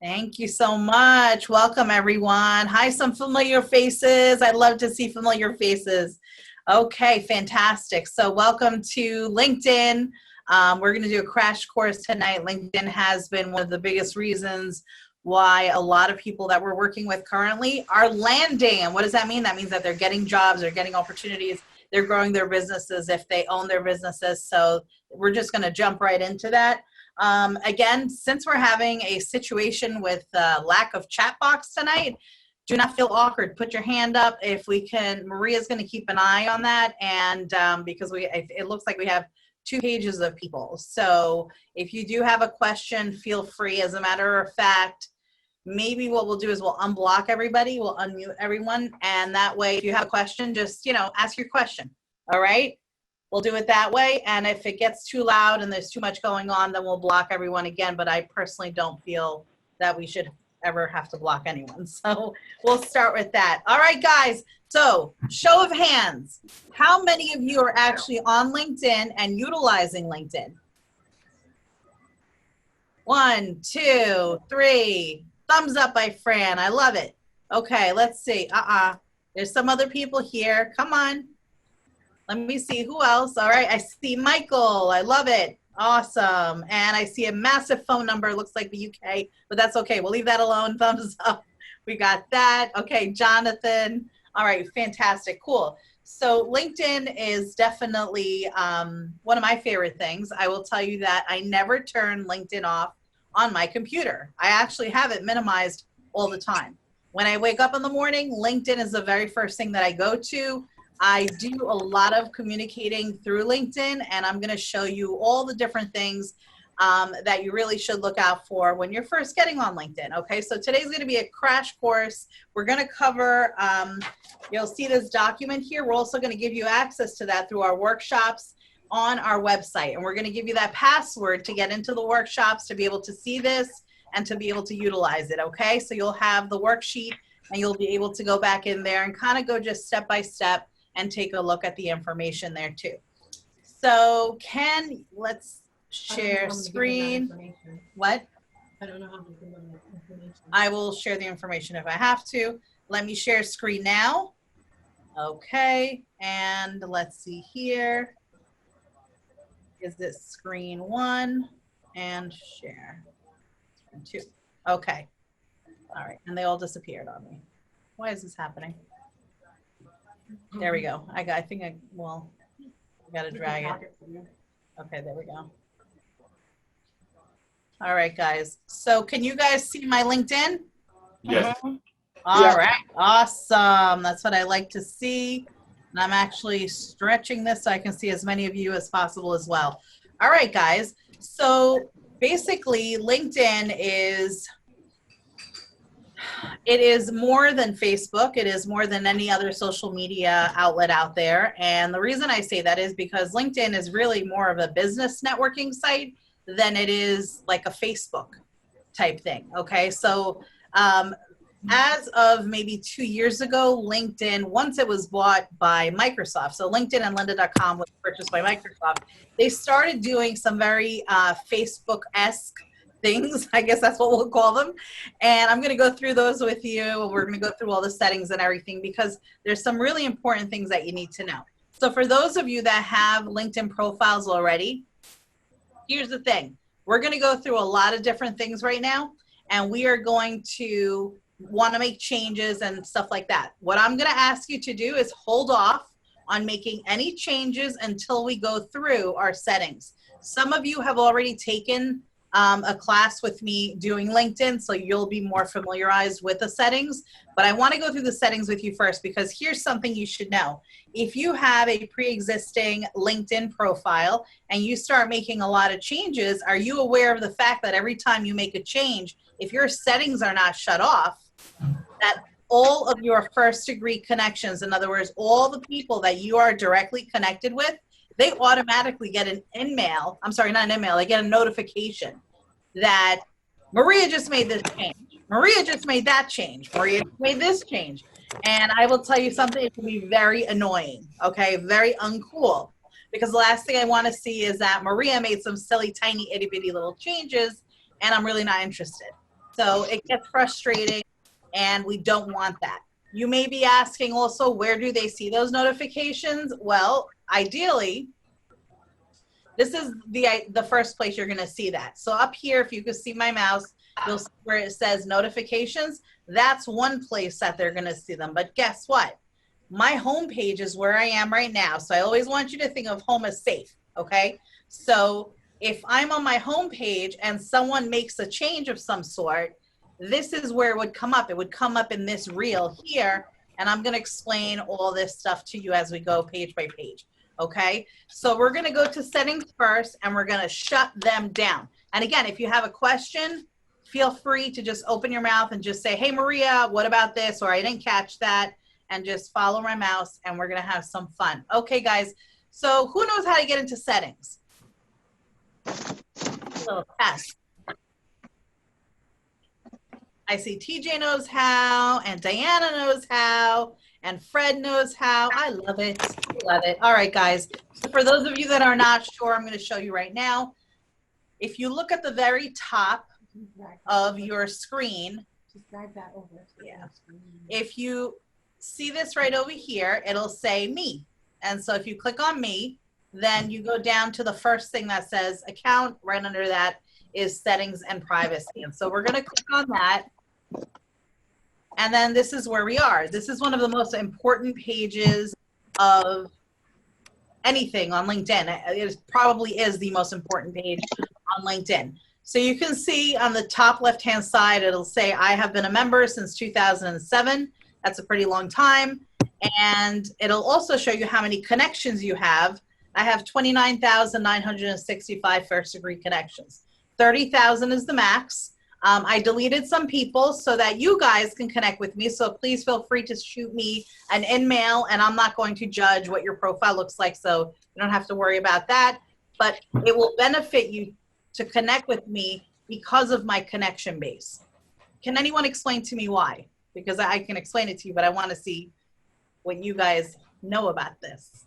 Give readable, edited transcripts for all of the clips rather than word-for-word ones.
Thank you so much. Welcome, everyone. Hi, some familiar faces. I love to see familiar faces. Okay, fantastic. So welcome to LinkedIn. We're going to do a crash course tonight. LinkedIn has been one of the biggest reasons why a lot of people that we're working with currently are landing. And what does that mean? That means that they're getting jobs, they're getting opportunities, they're growing their businesses if they own their businesses. So we're just going to jump right into that. Again, since we're having a situation with lack of chat box tonight, do not feel awkward. Put your hand up if we can. Maria's going to keep an eye on that, and because it looks like we have 2 pages of people. So if you do have a question, feel free. As a matter of fact, maybe what we'll do is we'll unblock everybody, we'll unmute everyone, and that way if you have a question, just ask your question. All right? We'll do it that way, and if it gets too loud and there's too much going on, then we'll block everyone again, but I personally don't feel that we should ever have to block anyone. So we'll start with that. All right, guys, so show of hands. How many of you are actually on LinkedIn and utilizing LinkedIn? 1, 2, 3. Thumbs up by Fran. I love it. Okay, let's see. There's some other people here. Come on. Let me see who else. All right, I see Michael. I love it. Awesome. And I see a massive phone number. It looks like the UK, but that's okay. We'll leave that alone. Thumbs up. We got that. Okay, Jonathan. All right, fantastic. Cool. So LinkedIn is definitely one of my favorite things. I will tell you that I never turn LinkedIn off on my computer. I actually have it minimized all the time. When I wake up in the morning, LinkedIn is the very first thing that I go to. I do a lot of communicating through LinkedIn, and I'm going to show you all the different things that you really should look out for when you're first getting on LinkedIn. Okay, so today's going to be a crash course. We're going to cover, you'll see this document here. We're also going to give you access to that through our workshops on our website, and we're going to give you that password to get into the workshops, to be able to see this and to be able to utilize it. Okay, so you'll have the worksheet and you'll be able to go back in there and kind of go just step by step and take a look at the information there too. So let's share screen. What? I don't know how to give them that information. I will share the information if I have to. Let me share screen now. Okay, and let's see here. Is this screen 1 and share? Screen 2. Okay. All right, and they all disappeared on me. Why is this happening? There we go. I got to drag it. Okay, there we go. All right, guys. So can you guys see my LinkedIn? Yes. All right, awesome. That's what I like to see. And I'm actually stretching this so I can see as many of you as possible as well. All right, guys. So basically, LinkedIn is more than Facebook. It is more than any other social media outlet out there. And the reason I say that is because LinkedIn is really more of a business networking site than it is like a Facebook type thing. Okay, so as of maybe 2 years ago, LinkedIn, once it was bought by Microsoft, so LinkedIn and lynda.com was purchased by Microsoft, they started doing some very Facebook-esque things. I guess that's what we'll call them. And I'm going to go through those with you. We're going to go through all the settings and everything because there's some really important things that you need to know. So for those of you that have LinkedIn profiles already, here's the thing. We're going to go through a lot of different things right now, and we are going to want to make changes and stuff like that. What I'm going to ask you to do is hold off on making any changes until we go through our settings. Some of you have already taken a class with me doing LinkedIn, so you'll be more familiarized with the settings. But I want to go through the settings with you first because here's something you should know. If you have a pre-existing LinkedIn profile and you start making a lot of changes, are you aware of the fact that every time you make a change, if your settings are not shut off, that all of your first degree connections, in other words, all the people that you are directly connected with, they automatically get an email, I'm sorry, not an email, they get a notification that Maria just made this change. Maria just made that change. Maria just made this change. And I will tell you something, it can be very annoying, okay? Very uncool. Because the last thing I want to see is that Maria made some silly, tiny, itty-bitty little changes, and I'm really not interested. So it gets frustrating and we don't want that. You may be asking also, where do they see those notifications? Well, ideally, this is the first place you're gonna see that. So up here, if you can see my mouse, you'll see where it says notifications. That's one place that they're gonna see them. But guess what? My home page is where I am right now. So I always want you to think of home as safe, okay? So if I'm on my home page and someone makes a change of some sort, this is where it would come up. It would come up in this reel here, and I'm gonna explain all this stuff to you as we go page by page, okay? So we're gonna go to settings first, and we're gonna shut them down. And again, if you have a question, feel free to just open your mouth and just say, hey, Maria, what about this? Or I didn't catch that, and just follow my mouse, and we're gonna have some fun. Okay, guys, so who knows how to get into settings? A little test. I see TJ knows how, and Diana knows how, and Fred knows how. I love it. Love it. All right, guys. So for those of you that are not sure, I'm going to show you right now. If you look at the very top of your screen, just drag that over. Yeah. If you see this right over here, it'll say me. And so if you click on me, then you go down to the first thing that says account. Right under that is settings and privacy. And so we're going to click on that. And then this is where we are. This is one of the most important pages of anything on LinkedIn. It probably is the most important page on LinkedIn. So you can see on the top left-hand side, it'll say, I have been a member since 2007. That's a pretty long time. And it'll also show you how many connections you have. I have 29,965 first-degree connections. 30,000 is the max. I deleted some people so that you guys can connect with me. So please feel free to shoot me an email, and I'm not going to judge what your profile looks like, so you don't have to worry about that. But it will benefit you to connect with me because of my connection base. Can anyone explain to me why? Because I can explain it to you, but I want to see what you guys know about this.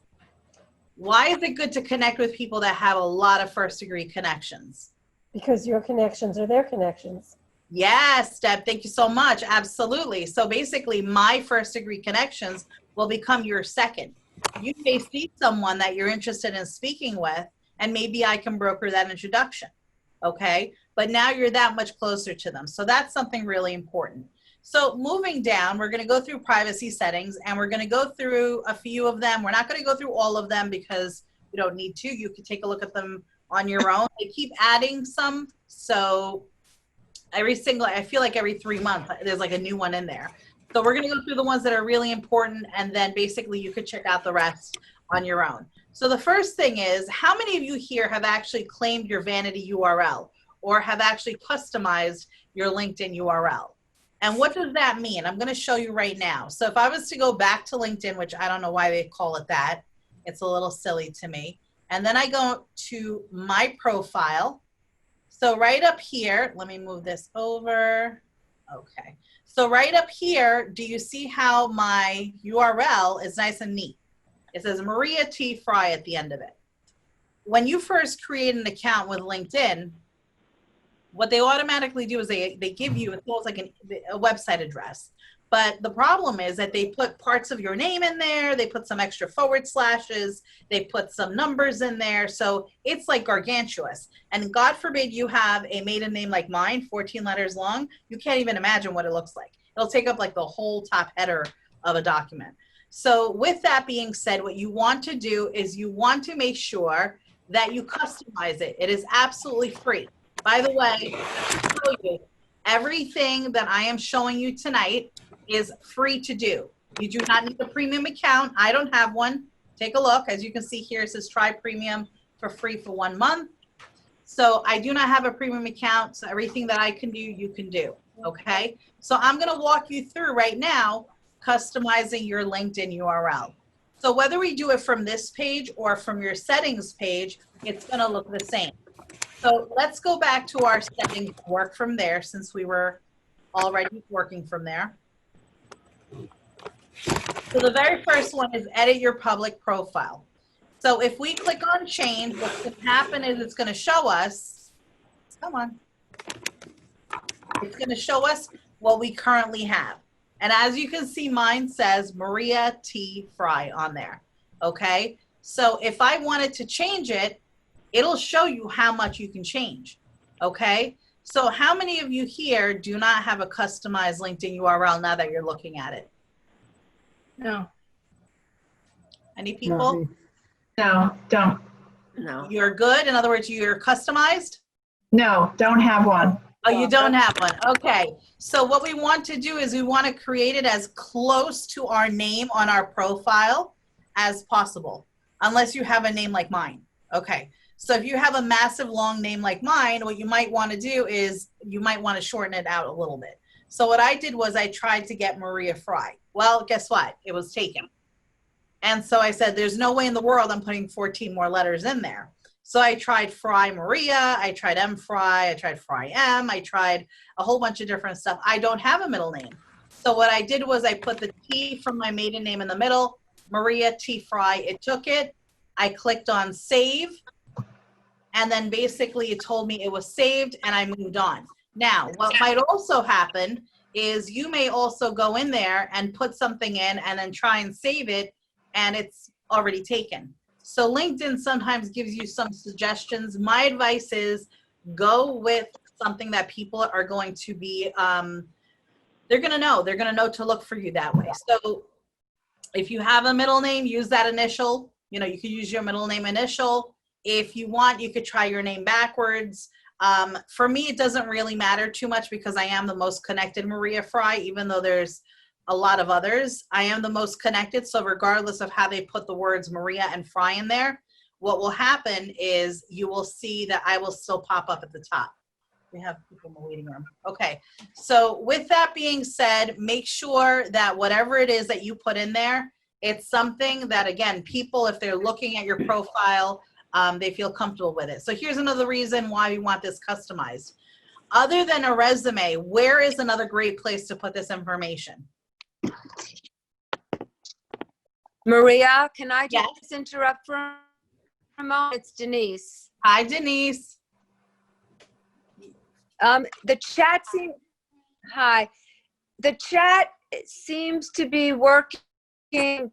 Why is it good to connect with people that have a lot of first-degree connections? Because your connections are their connections. Yes, Deb, thank you so much. Absolutely. So basically, my first-degree connections will become your second. You may see someone that you're interested in speaking with, and maybe I can broker that introduction, okay? But now you're that much closer to them. So that's something really important. So moving down, we're going to go through privacy settings, and we're going to go through a few of them. We're not going to go through all of them because you don't need to. You can take a look at them on your own. They keep adding some, so I feel like every 3 months there's like a new one in there. So we're going to go through the ones that are really important, and then basically you could check out the rest on your own. So the first thing is, how many of you here have actually claimed your vanity URL or have actually customized your LinkedIn URL? And what does that mean? I'm going to show you right now. So if I was to go back to LinkedIn, which I don't know why they call it that, it's a little silly to me. And then I go to my profile. So right up here, let me move this over. Okay. So right up here, do you see how my URL is nice and neat? It says Maria T. Frey at the end of it. When you first create an account with LinkedIn, what they automatically do is they give you, it's almost like a website address. But the problem is that they put parts of your name in there, they put some extra forward slashes, they put some numbers in there. So it's like gargantuous. And God forbid you have a maiden name like mine, 14 letters long, you can't even imagine what it looks like. It'll take up like the whole top header of a document. So with that being said, what you want to do is you want to make sure that you customize it. It is absolutely free. By the way, I'll show you, everything that I am showing you tonight is free to do. You do not need a premium account. I don't have one. Take a look. As you can see here, it says try premium for free for 1 month. So I do not have a premium account. So everything that I can do, you can do. Okay. So I'm going to walk you through right now, customizing your LinkedIn URL. So whether we do it from this page or from your settings page, it's going to look the same. So let's go back to our settings, work from there since we were already working from there. So the very first one is edit your public profile. So if we click on change, what's going to happen is it's going to show us, come on, It's going to show us what we currently have. And as you can see, mine says Maria T. Frey on there. Okay. So if I wanted to change it, it'll show you how much you can change. Okay. So how many of you here do not have a customized LinkedIn URL now that you're looking at it? No. Any people? No, don't. No. You're good. In other words, you're customized? No, don't have one. Oh, you don't have one. Okay. So what we want to do is we want to create it as close to our name on our profile as possible, unless you have a name like mine. Okay. So if you have a massive long name like mine, what you might want to do is you might want to shorten it out a little bit. So what I did was I tried to get Maria Frey. Well, guess what? It was taken. And so I said, there's no way in the world I'm putting 14 more letters in there. So I tried Frey Maria, I tried M Frey, I tried Frey M, I tried a whole bunch of different stuff. I don't have a middle name. So what I did was I put the T from my maiden name in the middle, Maria T. Frey. It took it. I clicked on save. And then basically it told me it was saved and I moved on. Now, what might also happen is you may also go in there and put something in and then try and save it and it's already taken. So LinkedIn sometimes gives you some suggestions. My advice is go with something that people are going to be, they're going to know to look for you that way. So if you have a middle name, use that initial. You know, you could use your middle name initial. If you want, you could try your name backwards. For me, it doesn't really matter too much because I am the most connected Maria Frey, even though there's a lot of others. I am the most connected. So regardless of how they put the words Maria and Frey in there, what will happen is you will see that I will still pop up at the top. We have people in the waiting room. Okay. So with that being said, make sure that whatever it is that you put in there, it's something that, again, people, if they're looking at your profile, they feel comfortable with it. So here's another reason why we want this customized. Other than a resume, where is another great place to put this information? Maria, can I Yes. just interrupt for a moment? It's Denise. Hi, Denise. The chat seems to be working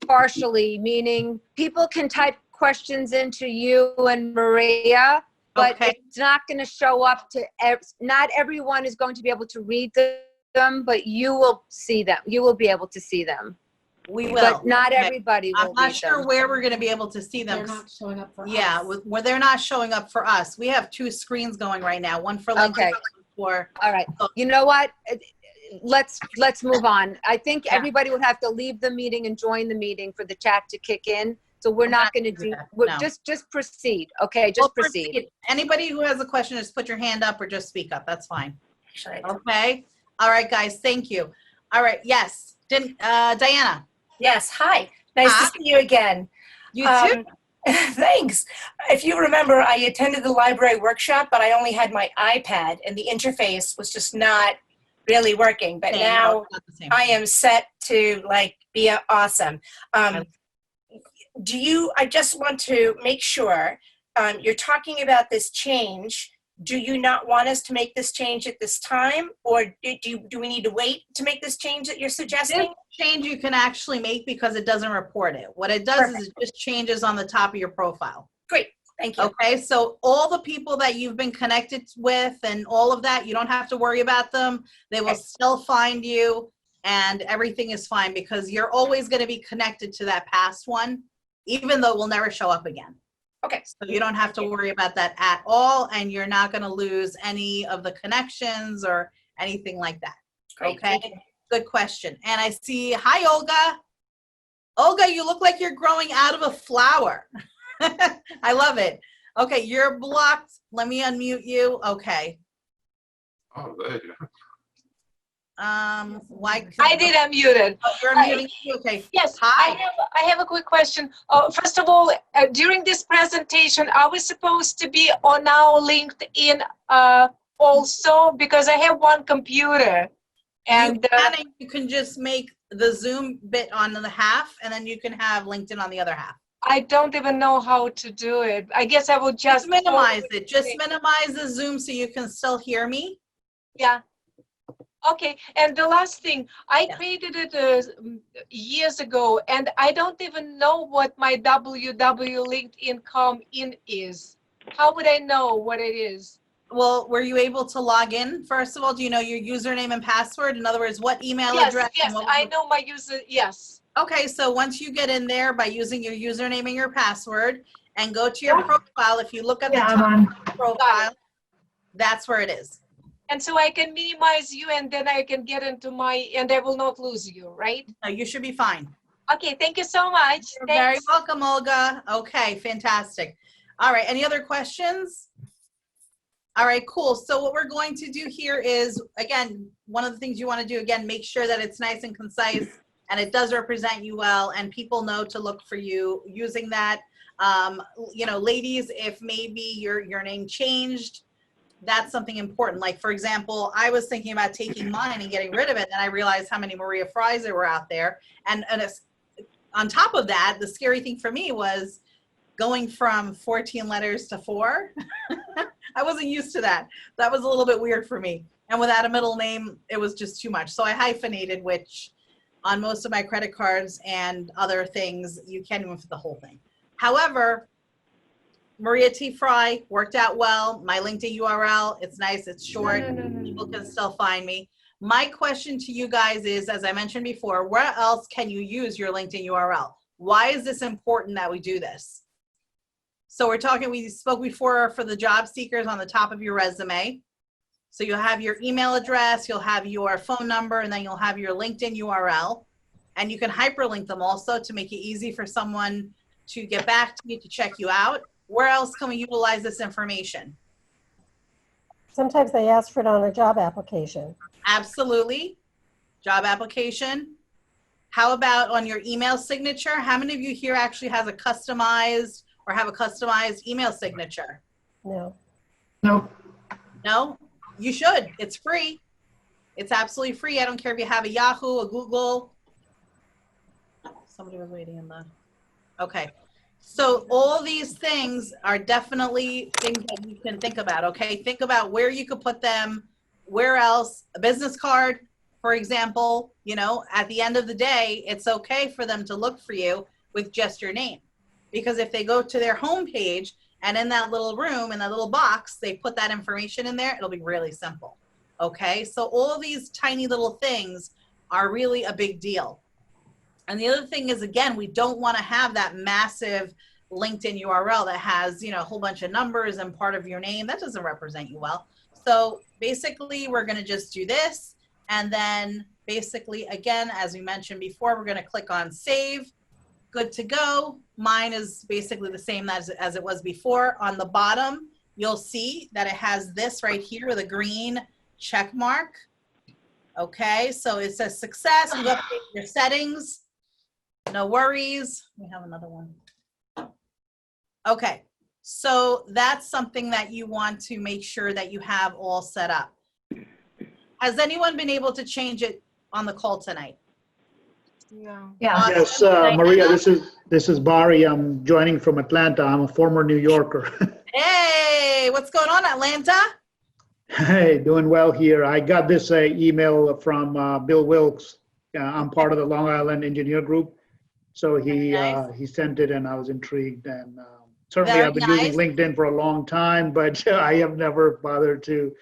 partially, meaning people can type questions into you and Maria, but Okay. it's not going to show up to, not everyone is going to be able to read them, but you will see them. You will be able to see them. We will. But not Okay. everybody will I'm not read sure them. where we're going to be able to see them. They're not showing up for Yeah, us. where they're not showing up for us. We have two screens going right now, one for LinkedIn, Okay. one for. All right. You know what? Let's move on. I think Yeah. everybody would have to leave the meeting and join the meeting for the chat to kick in. So we're not going to do, that. we're No. just proceed. Okay, just We'll proceed. Anybody who has a question, just put your hand up or just speak up. That's fine. Okay. All right, guys. Thank you. All right. Yes. Diana. Yes, hi. Nice Hi. to see you again. You too. Thanks. If you remember, I attended the library workshop, but I only had my iPad, and the interface was just not really working. But Same. now No, it's not the same. I am set to be awesome. I just want to make sure, you're talking about this change. Do you not want us to make this change at this time, or do we need to wait to make this change that you're This suggesting? change you can actually make because it doesn't report it. What it does is it just changes on the top of your profile. Great, thank you. Okay, so all the people that you've been connected with and all of that, you don't have to worry about them. They will still find you and everything is fine because you're always going to be connected to that past one, even though it will never show up again. Okay. So you don't have to worry about that at all, and you're not going to lose any of the connections or anything like that. Great, Okay. thank you. Good question. And I see, hi, Olga. Olga, you look like you're growing out of a flower. I love it. Okay, you're blocked. Let me unmute you. Okay. Oh, there you go. Why? I did unmute it. Oh, you're Hi. unmuting you? Okay. Yes, Hi. I have a quick question. First of all, during this presentation, are we supposed to be on our LinkedIn also? Because I have one computer. And You can just make the Zoom bit on the half, and then you can have LinkedIn on the other half. I don't even know how to do it. I guess I will Just just minimize it. Just minimize the Zoom so you can still hear me. Yeah. Okay, and the last thing, I Yeah. created it years ago, and I don't even know what my www.linkedin.com in is. How would I know what it is? Well, were you able to log in? First of all, do you know your username and password? In other words, what email Yes, address? yes, and what I know my user, yes. Okay, so once you get in there by using your username and your password and go to your profile, if you look at the Yeah, I'm top on. profile, that's where it is. And so I can minimize you and then I can get into my, and I will not lose you, right? No, you should be fine. Okay, thank you so much. You're very Thanks. welcome, Olga. Okay, fantastic. All right, any other questions? All right, cool. So what we're going to do here is, again, one of the things you want to do, again, make sure that it's nice and concise and it does represent you well and people know to look for you using that. You know, ladies, if maybe your name changed, that's something important. Like, for example, I was thinking about taking mine and getting rid of it, and I realized how many Maria Frys there were out there. And on top of that, the scary thing for me was going from 14 letters to 4. I wasn't used to that. That was a little bit weird for me. And without a middle name, it was just too much. So I hyphenated, which on most of my credit cards and other things, you can't even fit the whole thing. However, Maria T. Frey worked out well. My LinkedIn URL, it's nice, it's short. People can still find me. My question to you guys is, as I mentioned before, where else can you use your LinkedIn URL? Why is this important that we do this? So we're talking, we spoke before for the job seekers on the top of your resume. So you'll have your email address, you'll have your phone number, and then you'll have your LinkedIn URL. And you can hyperlink them also to make it easy for someone to get back to you, to check you out. Where else can we utilize this information? Sometimes they ask for it on a job application. Absolutely. Job application. How about on your email signature? How many of you here actually has a customized or have a customized email signature? No. Nope. No? You should. It's free. It's absolutely free. I don't care if you have a Yahoo, a Google. Somebody was waiting in the... Okay. So all these things are definitely things that you can think about, okay? Think about where you could put them, where else. A business card, for example, you know, at the end of the day, it's okay for them to look for you with just your name. Because if they go to their homepage and in that little room, in that little box, they put that information in there, it'll be really simple, okay? So all of these tiny little things are really a big deal. And the other thing is, again, we don't want to have that massive LinkedIn URL that has, you know, a whole bunch of numbers and part of your name. That doesn't represent you well. So basically, we're going to just do this. And then basically, again, as we mentioned before, we're going to click on Save. Good to go. Mine is basically the same as it was before. On the bottom, you'll see that it has this right here with a green check mark. Okay, so it says success. You've updated your settings. No worries. We have another one. Okay, so that's something that you want to make sure that you have all set up. Has anyone been able to change it on the call tonight? No. Yeah. Yes, Maria, this is Barry. I'm joining from Atlanta. I'm a former New Yorker. Hey, what's going on, Atlanta? Hey, doing well here. I got this email from Bill Wilkes. I'm part of the Long Island Engineer Group. So he sent it and I was intrigued. And certainly Very I've been nice. using LinkedIn for a long time, but I have never bothered to.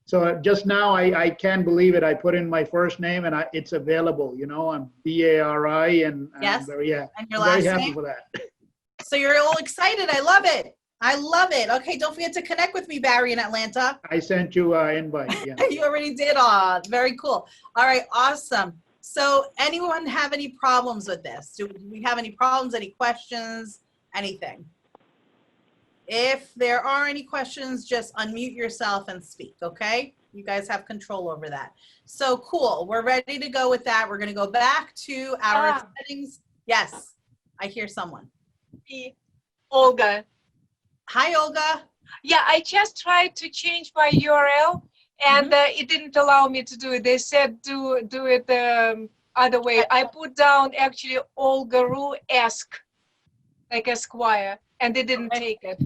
So just now I can't believe it. I put in my first name and it's available, you know, I'm B-A-R-I and Yes. I'm very, And your very last happy name? for that. So you're all excited. I love it. I love it. Okay, don't forget to connect with me, Barry, in Atlanta. I sent you an invite. Yeah. You already did. Very cool. All right, awesome. So anyone have any problems with this? Do we have any problems, any questions, anything? If there are any questions, just unmute yourself and speak, okay? You guys have control over that. So cool. We're ready to go with that. We're going to go back to our settings. Yes, I hear someone. Olga. Hi, Olga. Yeah, I just tried to change my URL and it didn't allow me to do it. They said do it other way. I put down actually Olga Rue-esque, like Esquire, and they didn't take it.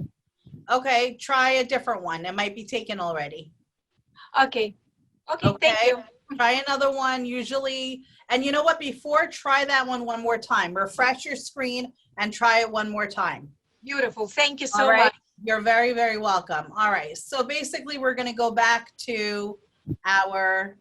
Okay, try a different one. It might be taken already. Okay. Okay, thank you. Try another one usually. And you know what? Before, try that one more time. Refresh your screen and try it one more time. Beautiful. Thank you All so right. much. You're very, very welcome. All right. So basically, we're going to go back to our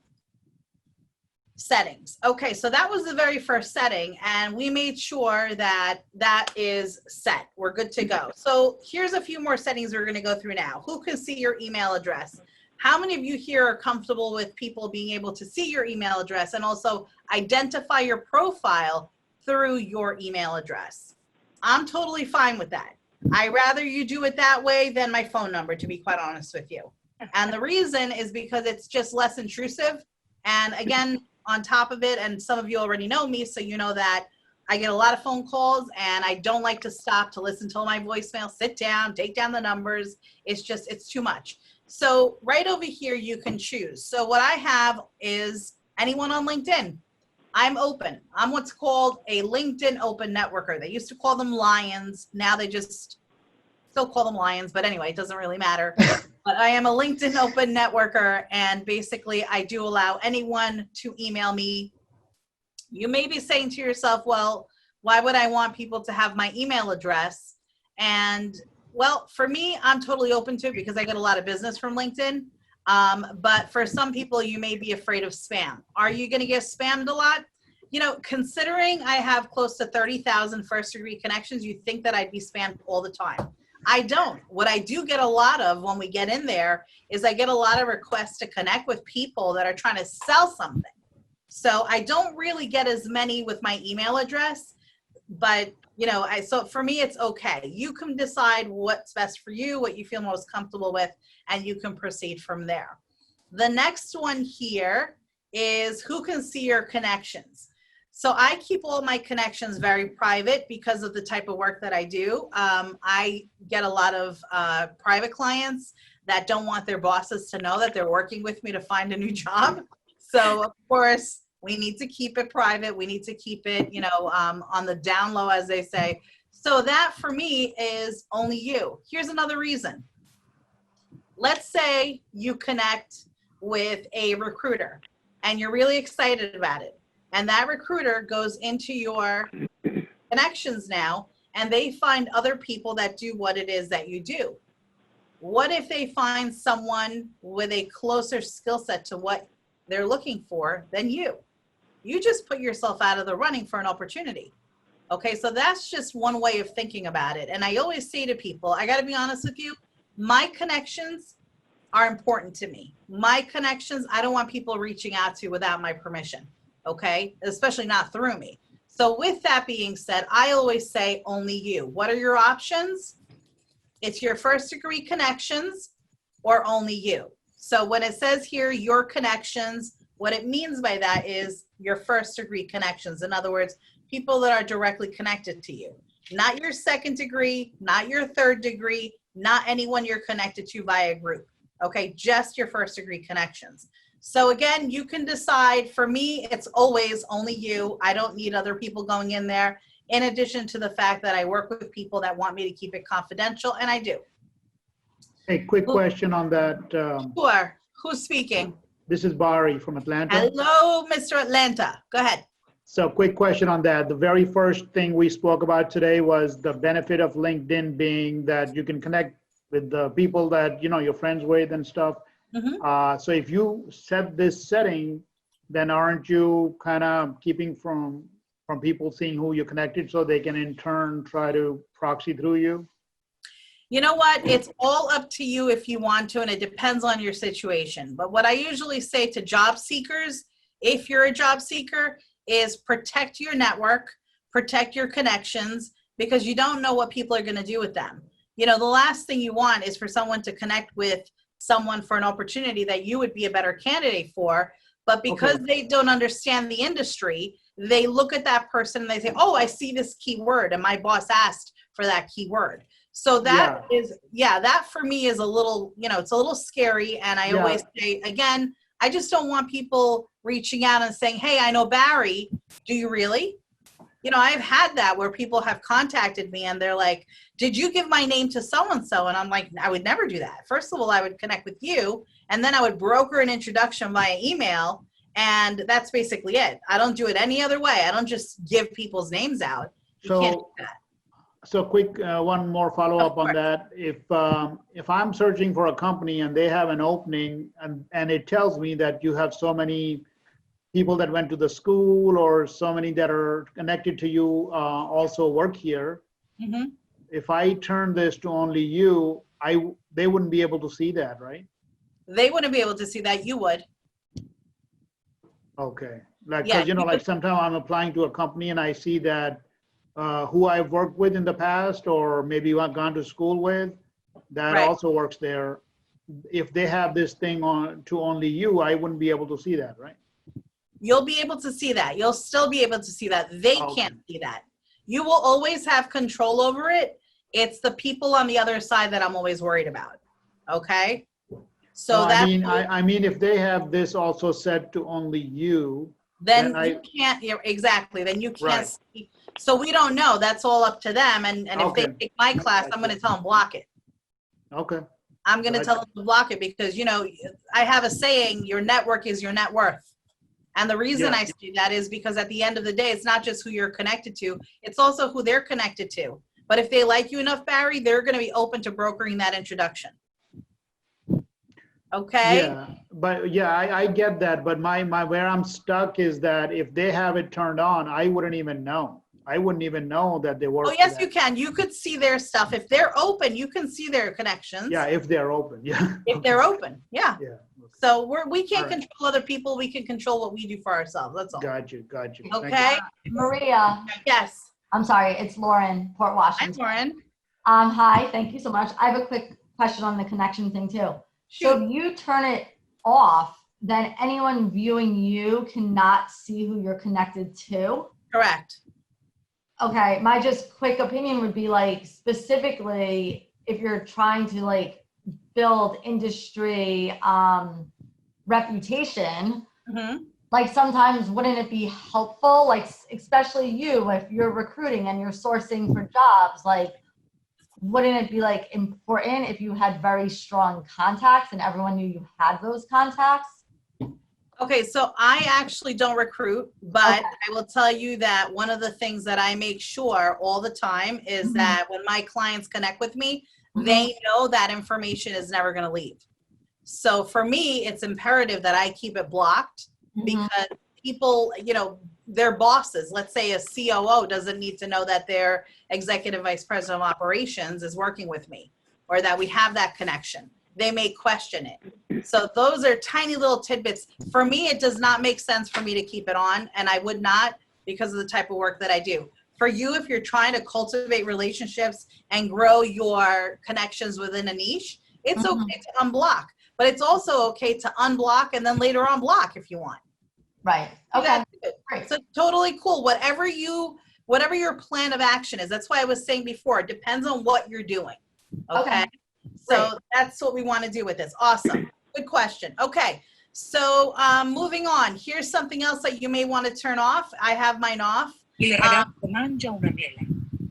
settings. Okay, so that was the very first setting, and we made sure that that is set. We're good to go. So here's a few more settings we're going to go through now. Who can see your email address? How many of you here are comfortable with people being able to see your email address and also identify your profile through your email address? I'm totally fine with that. I'd rather you do it that way than my phone number, to be quite honest with you. And the reason is because it's just less intrusive. And again, on top of it, and some of you already know me, so you know that I get a lot of phone calls and I don't like to stop to listen to my voicemail, sit down, take down the numbers. It's just, it's too much. So right over here, you can choose. So what I have is anyone on LinkedIn. I'm open. I'm what's called a LinkedIn open networker. They used to call them lions. Now they just still call them lions, but anyway, it doesn't really matter. But I am a LinkedIn open networker, and basically I do allow anyone to email me. You may be saying to yourself, well, why would I want people to have my email address? And well, for me, I'm totally open to it because I get a lot of business from LinkedIn. But for some people, you may be afraid of spam. Are you going to get spammed a lot? You know, considering I have close to 30,000 first-degree connections, you'd think that I'd be spammed all the time. I don't. What I do get a lot of when we get in there is I get a lot of requests to connect with people that are trying to sell something. So I don't really get as many with my email address, but you know, so for me, it's okay. You can decide what's best for you, what you feel most comfortable with, and you can proceed from there. The next one here is who can see your connections. So I keep all my connections very private because of the type of work that I do. I get a lot of private clients that don't want their bosses to know that they're working with me to find a new job. So of course, we need to keep it private. We need to keep it, you know, on the down low, as they say. So that for me is only you. Here's another reason. Let's say you connect with a recruiter and you're really excited about it. And that recruiter goes into your connections now, and they find other people that do what it is that you do. What if they find someone with a closer skill set to what they're looking for than you? You just put yourself out of the running for an opportunity. Okay, so that's just one way of thinking about it. And I always say to people, I got to be honest with you, my connections are important to me. My connections, I don't want people reaching out to without my permission. Okay, especially not through me. So with that being said, I always say only you. What are your options? It's your first degree connections or only you. So when it says here, your connections, what it means by that is your first degree connections. In other words, people that are directly connected to you. Not your second degree, not your third degree, not anyone you're connected to via group. Okay, just your first degree connections. So again, you can decide. For me, it's always only you. I don't need other people going in there, in addition to the fact that I work with people that want me to keep it confidential, and I do. Hey, quick question on that. Sure. Who's speaking? This is Barry from Atlanta. Hello, Mr. Atlanta. Go ahead. So quick question on that. The very first thing we spoke about today was the benefit of LinkedIn being that you can connect with the people that, you know, you're friends with and stuff. Mm-hmm. So if you set this setting, then aren't you kind of keeping from people seeing who you're connected so they can in turn try to proxy through you? You know what? It's all up to you if you want to, and it depends on your situation. But what I usually say to job seekers, if you're a job seeker, is protect your network, protect your connections, because you don't know what people are going to do with them. You know, the last thing you want is for someone to connect with someone for an opportunity that you would be a better candidate for, but because they don't understand the industry, they look at that person and they say, oh, I see this keyword and my boss asked for that keyword. So that is, that for me is a little, you know, it's a little scary. And I always say, again, I just don't want people reaching out and saying, hey, I know Barry. Do you really? You know, I've had that where people have contacted me and they're like, did you give my name to so-and-so? And I'm like, I would never do that. First of all, I would connect with you, and then I would broker an introduction via email. And that's basically it. I don't do it any other way. I don't just give people's names out. You can't do that. So quick, one more follow-up on that. If I'm searching for a company and they have an opening and it tells me that you have so many people that went to the school or so many that are connected to you also work here, Mhm. if I turn this to only you, they wouldn't be able to see that, right? They wouldn't be able to see that. You would. Okay. Like, Yeah, cause like sometimes I'm applying to a company and I see that who I've worked with in the past or maybe I've gone to school with, that Right. also works there. If they have this thing on to only you, I wouldn't be able to see that, right? You'll be able to see that. You'll still be able to see that. They Okay. can't see that. You will always have control over it. It's the people on the other side that I'm always worried about. Okay? So No, that's I mean, if they have this also set to only you, then then you can't, yeah, exactly. Then you can't Right. see. So we don't know. That's all up to them. And if they Okay. take my class, I'm going to tell them block it. okay, I'm going to Gotcha. tell them to block it because, I have a saying, your network is your net worth. And the reason Yeah. I say that is because at the end of the day, it's not just who you're connected to, it's also who they're connected to. But if they like you enough, Barry, they're going to be open to brokering that introduction. Okay? yeah, but yeah, I get that, but my where I'm stuck is that if they have it turned on, I wouldn't even know. I wouldn't even know that they work. Oh, yes, you can. You could see their stuff. If they're open, you can see their connections. Yeah, if they're open, yeah. If they're open, yeah. Yeah. So we can't All right. control other people. We can control what we do for ourselves. That's all. Got you. Thank you. Okay? Maria, Yes. I'm sorry, it's Lauren, Port Hi, Washington. Lauren. Hi, thank you so much. I have a quick question on the connection thing too. So Shoot. if you turn it off, then anyone viewing you cannot see who you're connected to? Correct. Okay, my just quick opinion would be like, specifically, if you're trying to like build industry reputation, Mm-hmm. like sometimes wouldn't it be helpful, like especially you, if you're recruiting and you're sourcing for jobs, like wouldn't it be like important if you had very strong contacts and everyone knew you had those contacts? Okay, so I actually don't recruit, but Okay. I will tell you that one of the things that I make sure all the time is Mhm. that when my clients connect with me, Mhm. they know that information is never going to leave. So for me, it's imperative that I keep it blocked Mhm. because people, their bosses, let's say a COO doesn't need to know that their executive vice president of operations is working with me or that we have that connection. They may question it. So those are tiny little tidbits. For me, it does not make sense for me to keep it on, and I would not because of the type of work that I do. For you, if you're trying to cultivate relationships and grow your connections within a niche, it's Mhm. okay to unblock, but it's also okay to unblock and then later on block if you want. Right. Do Okay. that too. Great. So totally cool. Whatever your plan of action is, that's why I was saying before, it depends on what you're doing. Okay. So Great. that's what we want to do with this. Awesome. Good question. Okay. So moving on, here's something else that you may want to turn off. I have mine off.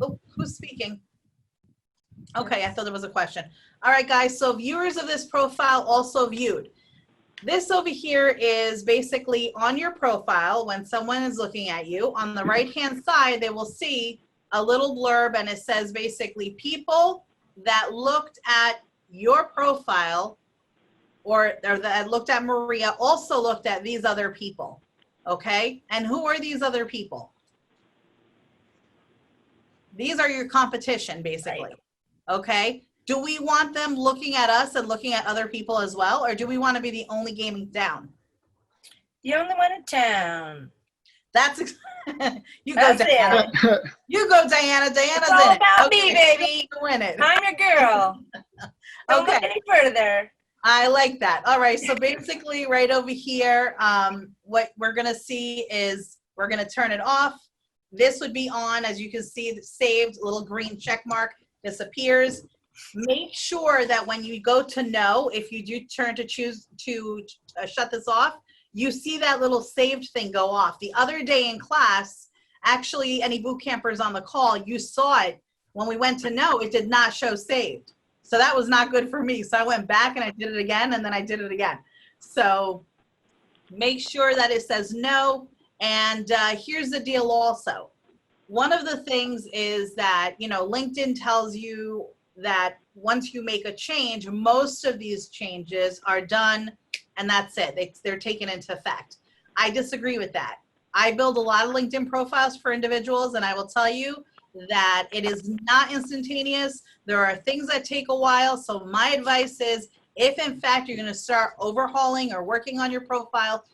Oh, who's speaking? Okay, I thought there was a question. All right, guys. So viewers of this profile also viewed. This over here is basically on your profile when someone is looking at you. On the right-hand side, they will see a little blurb and it says basically people that looked at your profile or that looked at Maria also looked at these other people. Okay? And who are these other people? These are your competition, basically. Okay? Do we want them looking at us and looking at other people as well? Or do we want to be the only game in town? The only one in town. That's, you go, That's Diana. it. You go, Diana. Diana's It's all in it. about me, Okay, baby. win it. I'm your girl. Don't look Okay. any further. I like that. All right. So basically right over here, what we're going to see is we're going to turn it off. This would be on, as you can see, the saved little green check mark disappears. Make sure that when you go to no, if you do turn to choose to shut this off, you see that little saved thing go off. The other day in class, actually any boot campers on the call, you saw it when we went to no, it did not show saved. So that was not good for me. So I went back and I did it again and then I did it again. So make sure that it says no. And here's the deal also. One of the things is that, you know, LinkedIn tells you that once you make a change, most of these changes are done and that's it. They're taken into effect. I disagree with that. I build a lot of LinkedIn profiles for individuals, and I will tell you that it is not instantaneous. There are things that take a while. So my advice is, if in fact you're going to start overhauling or working on your profile,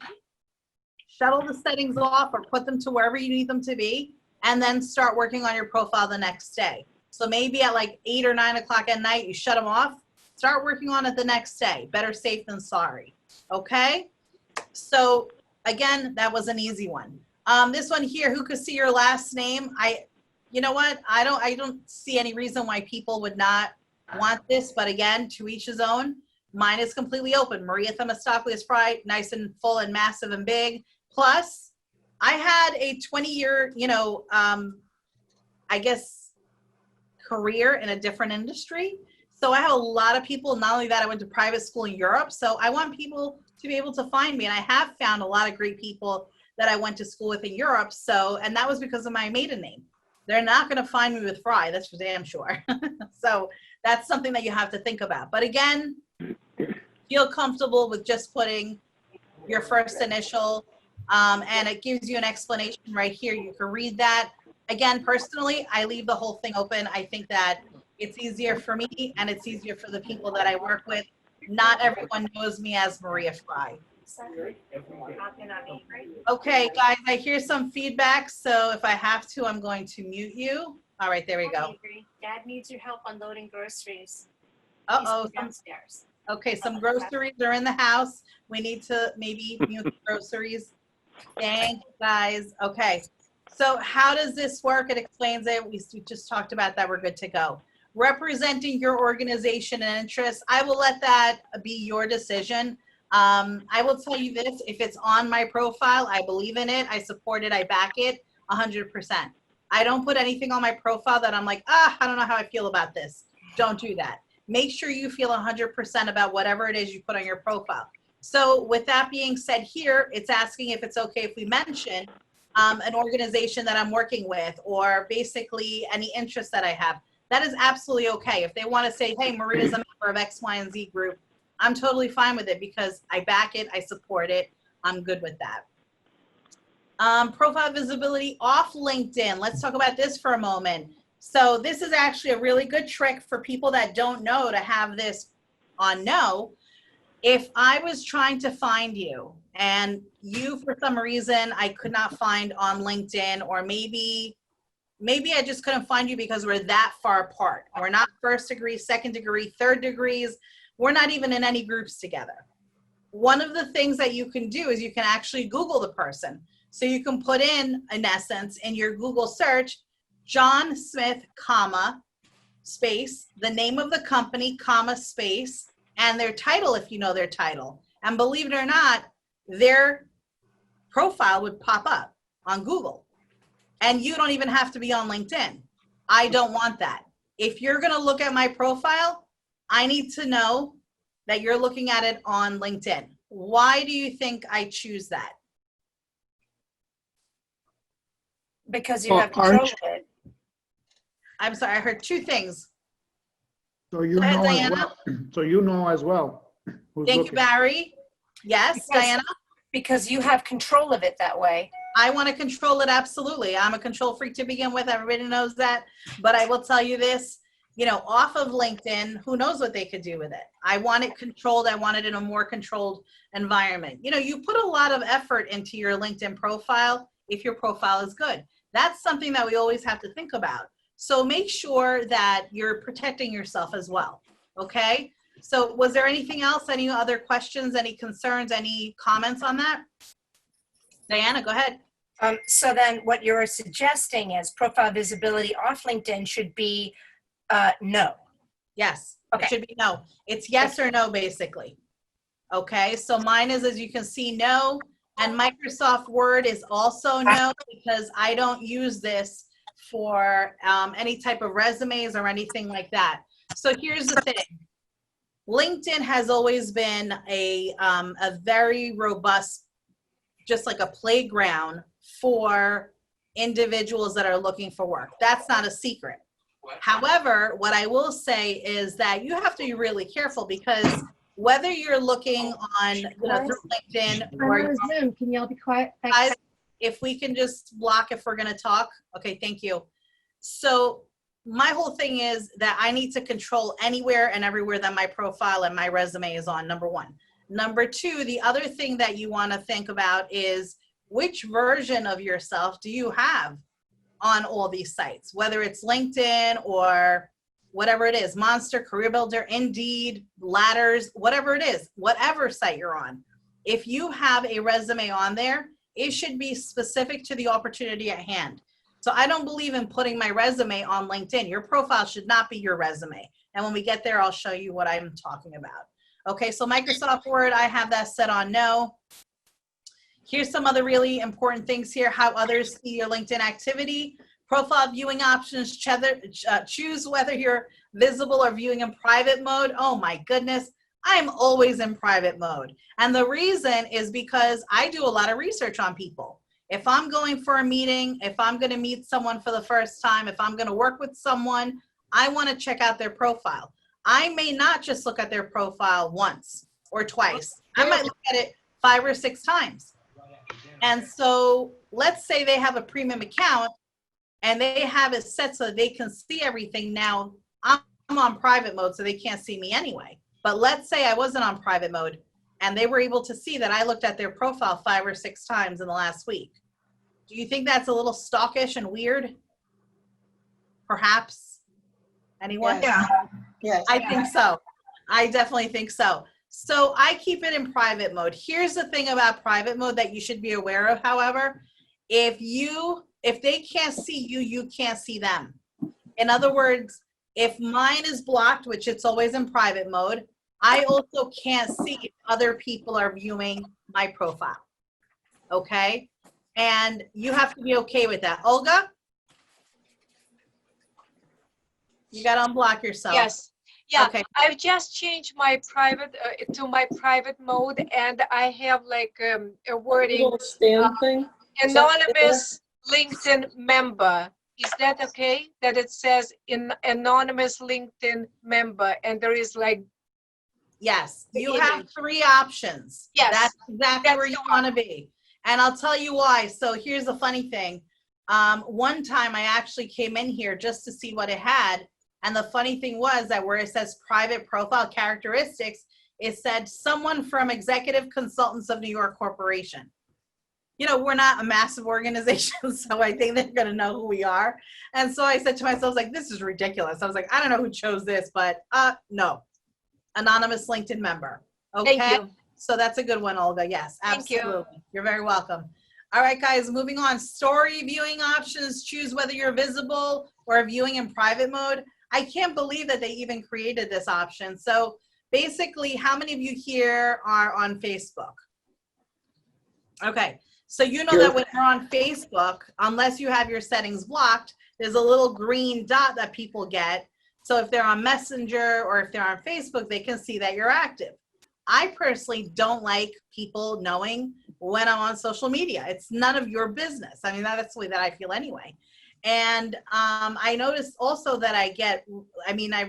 shuttle the settings off or put them to wherever you need them to be, and then start working on your profile the next day. So maybe at like 8 or 9 o'clock at night, you shut them off, start working on it the next day. Better safe than sorry. Okay? So again, that was an easy one. This one here, who could see your last name? You know what? I don't see any reason why people would not want this, but again, to each his own. Mine is completely open. Maria Themistocleous-Frey, nice and full and massive and big. Plus, I had a 20-year, you know, I guess, career in a different industry. So I have a lot of people, not only that, I went to private school in Europe. So I want people to be able to find me. And I have found a lot of great people that I went to school with in Europe. So, and that was because of my maiden name. They're not going to find me with Fry, that's for damn sure. So that's something that you have to think about. But again, feel comfortable with just putting your first initial, and it gives you an explanation right here. You can read that. Again, personally, I leave the whole thing open. I think that it's easier for me and it's easier for the people that I work with. Not everyone knows me as Maria Fry. Okay, guys, I hear some feedback, so if I have to, I'm going to mute you. All right, there we go. Dad needs your help unloading groceries. Uh-oh. He's downstairs. Okay, some groceries are in the house. We need to maybe mute the groceries. Thanks, guys. Okay, so how does this work? It explains it. We just talked about that. We're good to go. Representing your organization and interests, I will let that be your decision. I will tell you this, if it's on my profile, I believe in it, I support it, I back it 100%. I don't put anything on my profile that I'm like, I don't know how I feel about this. Don't do that. Make sure you feel 100% about whatever it is you put on your profile. So with that being said here, it's asking if it's okay if we mention an organization that I'm working with, or basically any interest that I have. That is absolutely okay. If they want to say, hey, Maria's a member of X, Y, and Z group, I'm totally fine with it because I back it, I support it, I'm good with that. Profile visibility off LinkedIn. Let's talk about this for a moment. So this is actually a really good trick for people that don't know to have this on no. If I was trying to find you and you, for some reason, I could not find on LinkedIn, or maybe I just couldn't find you because we're that far apart. We're not first degree, second degree, third degrees. We're not even in any groups together. One of the things that you can do is you can actually Google the person. So you can put in essence, in your Google search, John Smith, comma, space, the name of the company, comma, space, and their title if you know their title. And believe it or not, their profile would pop up on Google. And you don't even have to be on LinkedIn. I don't want that. If you're gonna look at my profile, I need to know that you're looking at it on LinkedIn. Why do you think I choose that? Because you have control of it. I'm sorry, I heard two things. So you Go ahead, know as Diana. well. So you know as well. who's Thank you, looking. Barry. Yes, Because- Diana? Because you have control of it that way. I want to control it, absolutely. I'm a control freak to begin with. Everybody knows that. But I will tell you this, you know, off of LinkedIn, who knows what they could do with it. I want it controlled. I want it in a more controlled environment. You know, you put a lot of effort into your LinkedIn profile if your profile is good. That's something that we always have to think about. So make sure that you're protecting yourself as well, okay? So was there anything else? Any other questions, any concerns, any comments on that? Diana, go ahead. So then what you're suggesting is profile visibility off LinkedIn should be no. Yes, Okay. it should be no. It's yes or no, basically. Okay, so mine is, as you can see, no. And Microsoft Word is also no, because I don't use this for any type of resumes or anything like that. So here's the thing. LinkedIn has always been a very robust just like a playground for individuals that are looking for work. That's not a secret. However, what I will say is that you have to be really careful, because whether you're looking on, through LinkedIn or Zoom, can y'all be quiet? guys, if we can just block if we're going to talk. Okay, thank you. So my whole thing is that I need to control anywhere and everywhere that my profile and my resume is on, number one. Number two, the other thing that you want to think about is which version of yourself do you have on all these sites, whether it's LinkedIn or whatever it is, Monster, Career Builder, Indeed, Ladders, whatever it is, whatever site you're on. If you have a resume on there, it should be specific to the opportunity at hand. So I don't believe in putting my resume on LinkedIn. Your profile should not be your resume. And when we get there, I'll show you what I'm talking about. Okay, so Microsoft Word, I have that set on no. Here's some other really important things here, how others see your LinkedIn activity. Profile viewing options, choose whether you're visible or viewing in private mode. Oh my goodness, I'm always in private mode. And the reason is because I do a lot of research on people. If I'm going for a meeting, if I'm going to meet someone for the first time, if I'm going to work with someone, I want to check out their profile. I may not just look at their profile once or twice. I might look at it 5 or 6 times. And so let's say they have a premium account and they have it set so they can see everything. Now I'm on private mode, so they can't see me anyway. But let's say I wasn't on private mode and they were able to see that I looked at their profile 5 or 6 times in the last week. Do you think that's a little stalkish and weird? Perhaps? Anyone? Yeah. Yes. I think so. I definitely think so. So I keep it in private mode. Here's the thing about private mode that you should be aware of, however. If they can't see you, you can't see them. In other words, if mine is blocked, which it's always in private mode, I also can't see if other people are viewing my profile. Okay? And you have to be okay with that. Olga? You got to unblock yourself. Yes. Yeah, Okay. I've just changed my private to my private mode, and I have like a wording, anonymous LinkedIn member. Is that okay? That it says anonymous LinkedIn member, and there is like. Yes, you image. have 3 options. Yes, That's exactly that's where you want to be. And I'll tell you why. So here's the funny thing. One time I actually came in here just to see what it had. And the funny thing was that where it says private profile characteristics, it said someone from Executive Consultants of New York Corporation. You know, we're not a massive organization, so I think they're going to know who we are. And so I said to myself, like, this is ridiculous. I was like, I don't know who chose this, but no. Anonymous LinkedIn member. Okay. Thank you. So that's a good one, Olga. Yes, Thank you. absolutely. You're very welcome. All right, guys, moving on. Story viewing options. Choose whether you're visible or viewing in private mode. I can't believe that they even created this option. So basically, how many of you here are on Facebook? Okay, so you know that when you're on Facebook, unless you have your settings blocked, there's a little green dot that people get. So if they're on Messenger or if they're on Facebook, they can see that you're active. I personally don't like people knowing when I'm on social media. It's none of your business. I mean, that's the way that I feel anyway. And I noticed also that I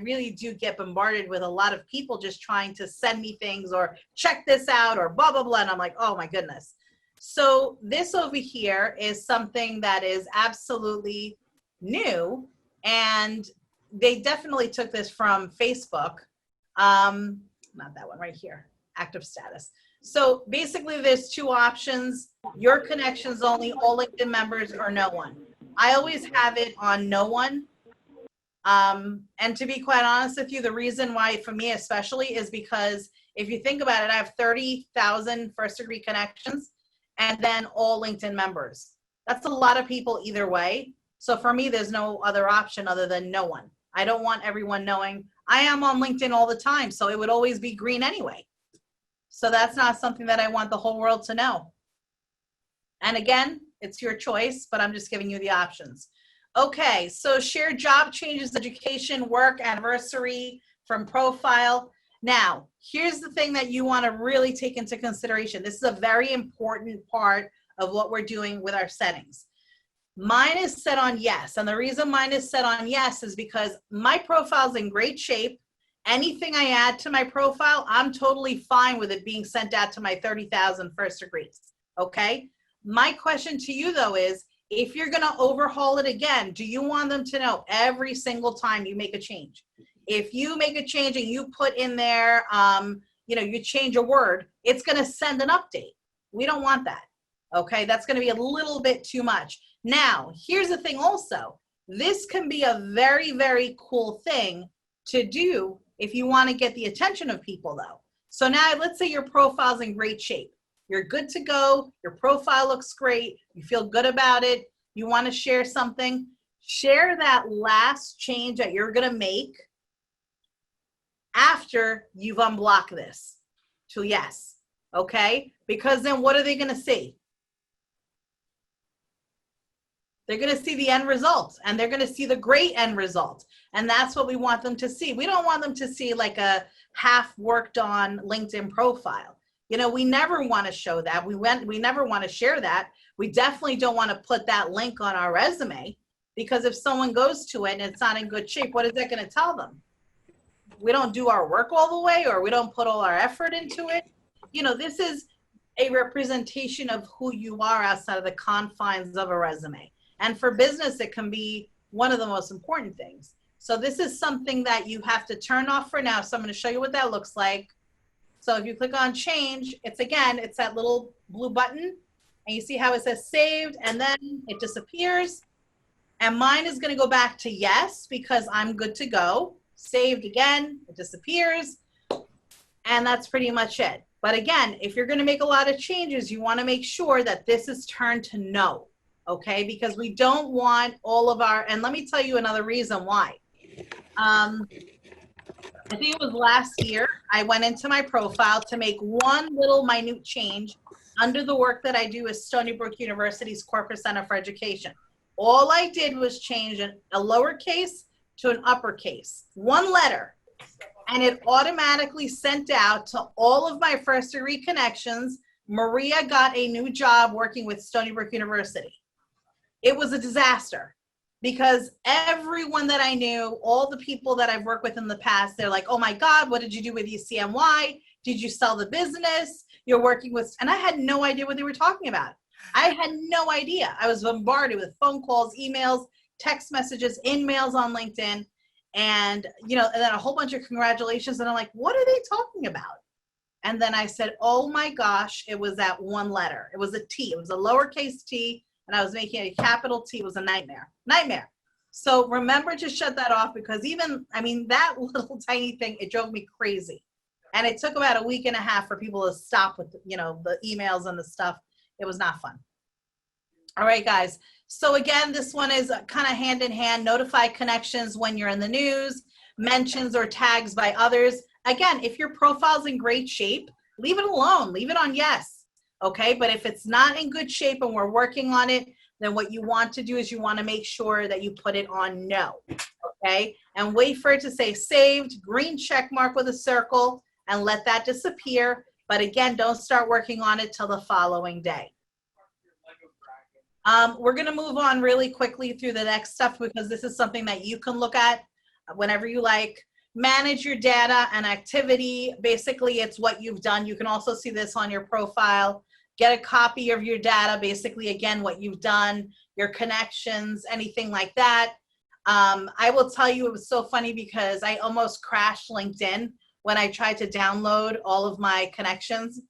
really do get bombarded with a lot of people just trying to send me things or check this out or blah, blah, blah. And I'm like, oh my goodness. So this over here is something that is absolutely new. And they definitely took this from Facebook. Not that one right here, active status. So basically there's 2 options, your connections only, all LinkedIn members, or no one. I always have it on no one. And to be quite honest with you, the reason why for me especially is because if you think about it, I have 30,000 first degree connections and then all LinkedIn members. That's a lot of people either way. So for me, there's no other option other than no one. I don't want everyone knowing. I am on LinkedIn all the time, so it would always be green anyway. So that's not something that I want the whole world to know. And again, it's your choice, but I'm just giving you the options. Okay, so share job changes, education, work, anniversary from profile. Now, here's the thing that you want to really take into consideration. This is a very important part of what we're doing with our settings. Mine is set on yes. And the reason mine is set on yes is because my profile is in great shape. Anything I add to my profile, I'm totally fine with it being sent out to my 30,000 first degrees. Okay. My question to you though is, if you're going to overhaul it again, do you want them to know every single time you make a change? If you make a change and you put in there, you change a word, it's going to send an update. We don't want that. Okay. That's going to be a little bit too much. Now, here's the thing also. This can be a very, very cool thing to do if you want to get the attention of people though. So now let's say your profile's in great shape. You're good to go. Your profile looks great. You feel good about it. You want to share something. Share that last change that you're going to make after you've unblocked this to yes. Okay? Because then what are they going to see? They're going to see the end result, and they're going to see the great end result. And that's what we want them to see. We don't want them to see like a half worked on LinkedIn profile. We never want to show that. We never want to share that. We definitely don't want to put that link on our resume, because if someone goes to it and it's not in good shape, what is that going to tell them? We don't do our work all the way, or we don't put all our effort into it. This is a representation of who you are outside of the confines of a resume. And for business, it can be one of the most important things. So this is something that you have to turn off for now. So I'm going to show you what that looks like. So if you click on change, it's that little blue button, and you see how it says saved, and then it disappears. And mine is going to go back to yes, because I'm good to go. Saved again, it disappears. And that's pretty much it. But again, if you're going to make a lot of changes, you want to make sure that this is turned to no. Okay, because we don't want all of our, and let me tell you another reason why. I think it was last year, I went into my profile to make one little minute change under the work that I do with Stony Brook University's Corporate Center for Education. All I did was change a lowercase to an uppercase, one letter, and it automatically sent out to all of my first degree connections. Maria got a new job working with Stony Brook University. It was a disaster, because everyone that I knew, all the people that I've worked with in the past, they're like, oh my God, what did you do with ECMY? Did you sell the business? You're working with, and I had no idea what they were talking about. I had no idea. I was bombarded with phone calls, emails, text messages, in-mails on LinkedIn, and, and then a whole bunch of congratulations. And I'm like, what are they talking about? And then I said, oh my gosh, it was that one letter. It was a T. It was a lowercase t. And I was making a capital T. It was a nightmare. So remember to shut that off, because that little tiny thing, it drove me crazy. And it took about a week and a half for people to stop with, the emails and the stuff. It was not fun. All right, guys. So again, this one is kind of hand in hand. Notify connections when you're in the news, mentions or tags by others. Again, if your profile's in great shape, leave it alone. Leave it on yes. Okay, but if it's not in good shape and we're working on it, then what you want to do is you want to make sure that you put it on no, okay? And wait for it to say saved, green check mark with a circle, and let that disappear. But again, don't start working on it till the following day. We're going to move on really quickly through the next stuff, because this is something that you can look at whenever you like. Manage your data and activity. Basically, it's what you've done. You can also see this on your profile. Get a copy of your data, basically, again, what you've done, your connections, anything like that. I will tell you, it was so funny because I almost crashed LinkedIn when I tried to download all of my connections.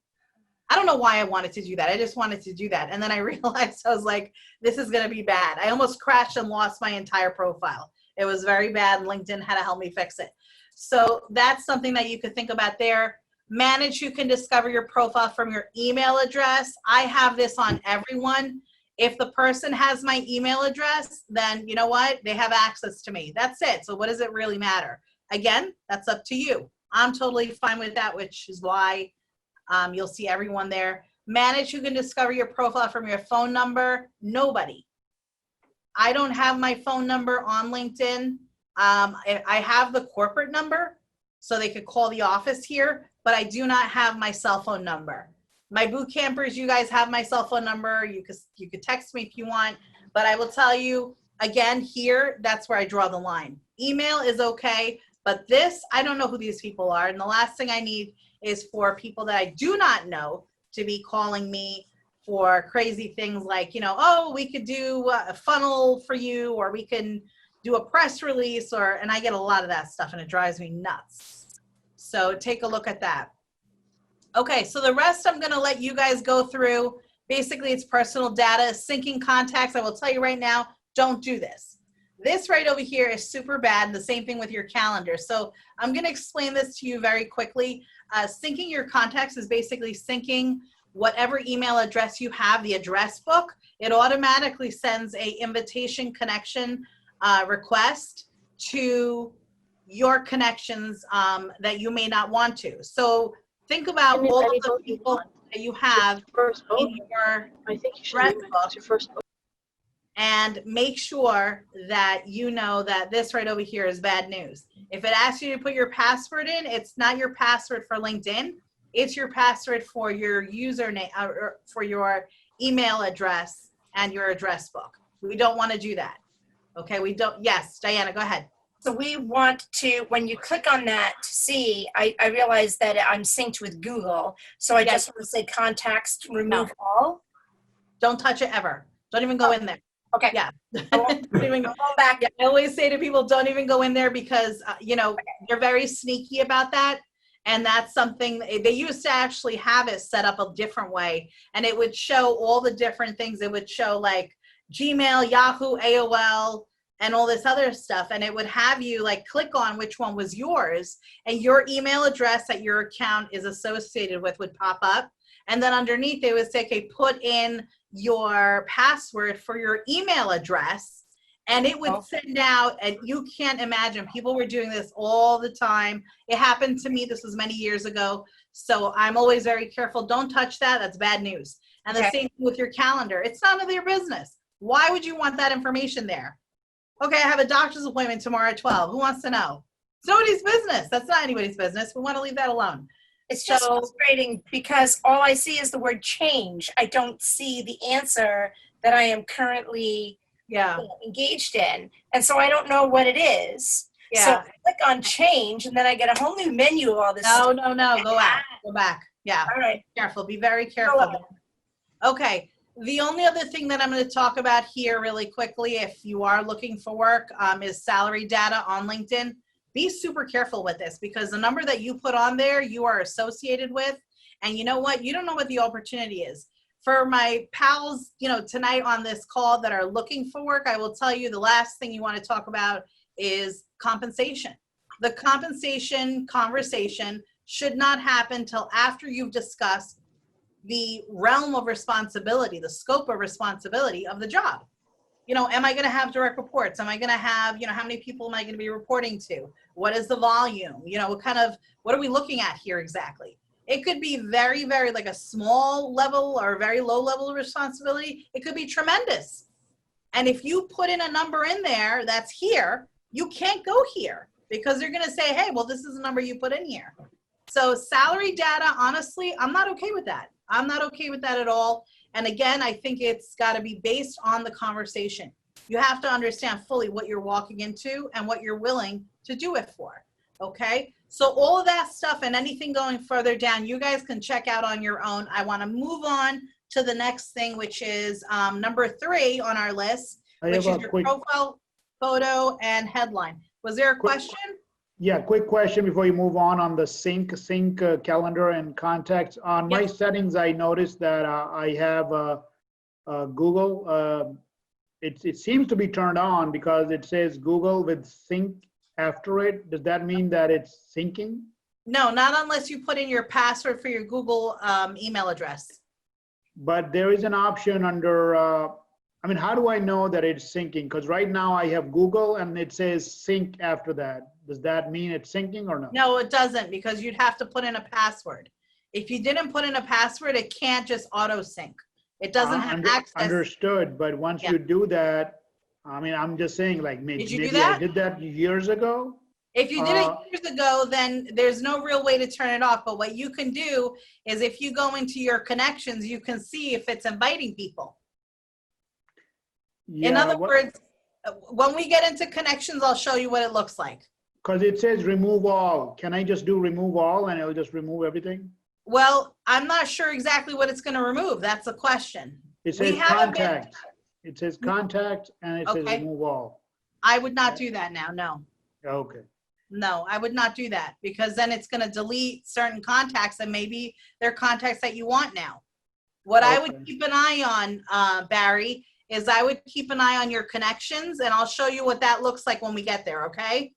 I don't know why I wanted to do that. I just wanted to do that. And then I realized, I was like, this is going to be bad. I almost crashed and lost my entire profile. It was very bad, and LinkedIn had to help me fix it. So that's something that you could think about there. Manage, you can discover your profile from your email address. I have this on everyone. If the person has my email address, then you know what? They have access to me. That's it. So what does it really matter? Again, that's up to you. I'm totally fine with that, which is why you'll see everyone there. Manage, you can discover your profile from your phone number. Nobody. I don't have my phone number on LinkedIn. I have the corporate number. so they could call the office here, but I do not have my cell phone number. My boot campers, you guys have my cell phone number. You could text me if you want, but I will tell you again here, that's where I draw the line. Email is okay, but this, I don't know who these people are. And the last thing I need is for people that I do not know to be calling me for crazy things like, you know, oh, we could do a funnel for you, or we can do a press release, and I get a lot of that stuff and it drives me nuts. So take a look at that. Okay, so the rest I'm gonna let you guys go through. Basically, it's personal data, syncing contacts. I will tell you right now, don't do this. This right over here is super bad, and the same thing with your calendar. So I'm gonna explain this to you very quickly. Syncing your contacts is basically syncing whatever email address you have, the address book. It automatically sends a invitation connection request to your connections that you may not want to. So think about all of the people that you have in your address book, and make sure that you know that this right over here is bad news. If it asks you to put your password in, it's not your password for LinkedIn. It's your password for your username, or for your email address and your address book. We don't want to do that. Okay, we don't. Yes, Diana, go ahead. So we want to, when you click on that to see, I realize that I'm synced with Google. So I just want to say contacts, remove all. Don't touch it ever. Don't even go in there. Okay. Yeah. Don't even go back. Yeah, I always say to people, don't even go in there, because, you know, they're very sneaky about that. And that's something, they used to actually have it set up a different way. And it would show all the different things. It would show like Gmail, Yahoo, AOL, and all this other stuff. And it would have you like click on which one was yours, and your email address that your account is associated with would pop up. And then underneath they would say, okay, put in your password for your email address. And it would send out, and you can't imagine, people were doing this all the time. It happened to me, this was many years ago. So I'm always very careful. Don't touch that, that's bad news. And the same thing with your calendar. It's none of your business. Why would you want that information there? Okay, I have a doctor's appointment tomorrow at 12. Who wants to know? It's nobody's business. That's not anybody's business. We want to leave that alone. It's just frustrating because all I see is the word change. I don't see the answer that I am currently engaged in. And so I don't know what it is. Yeah. So I click on change, and then I get a whole new menu of all this stuff. No. Go out. Go back. Yeah. All right. Careful. Be very careful. Okay. The only other thing that I'm going to talk about here really quickly, if you are looking for work, is salary data on LinkedIn. Be super careful with this, because the number that you put on there, you are associated with. And you know what? You don't know what the opportunity is. For my pals, you know, tonight on this call that are looking for work, I will tell you the last thing you want to talk about is compensation. The compensation conversation should not happen till after you've discussed the realm of responsibility, the scope of responsibility of the job. You know, am I going to have direct reports? Am I going to have, you know, how many people am I going to be reporting to? What is the volume? You know, what are we looking at here exactly? It could be very, very like a small level or very low level of responsibility. It could be tremendous. And if you put in a number in there that's here, you can't go here, because they're going to say, hey, well, this is the number you put in here. So salary data, honestly, I'm not okay with that. I'm not okay with that at all. And again, I think it's got to be based on the conversation. You have to understand fully what you're walking into and what you're willing to do it for. Okay? So all of that stuff and anything going further down, you guys can check out on your own. I want to move on to the next thing, which is number 3 on our list, which is your profile photo and headline. Was there a question? Yeah, quick question before you move on the sync calendar and contacts. On my settings, I noticed that I have Google. It seems to be turned on because it says Google with sync after it. Does that mean that it's syncing? No, not unless you put in your password for your Google email address. But there is an option under, I mean, how do I know that it's syncing? Because right now I have Google and it says sync after that. Does that mean it's syncing or no? No, it doesn't, because you'd have to put in a password. If you didn't put in a password, it can't just auto sync. It doesn't have access. Understood, but once you do that, I mean, I'm just saying, like, maybe Did you do that? I did that years ago. If you did it years ago, then there's no real way to turn it off. But what you can do is if you go into your connections, you can see if it's inviting people. Yeah, In other words, when we get into connections, I'll show you what it looks like. because it says remove all. Can I just do remove all and it'll just remove everything? Well, I'm not sure exactly what it's going to remove. That's the question. It says contact. It says contact and it says Okay. remove all. I would not do that now, no. Okay. No, I would not do that because then it's going to delete certain contacts and maybe they're contacts that you want now. What I would keep an eye on, Barry, is I would keep an eye on your connections and I'll show you what that looks like when we get there, okay?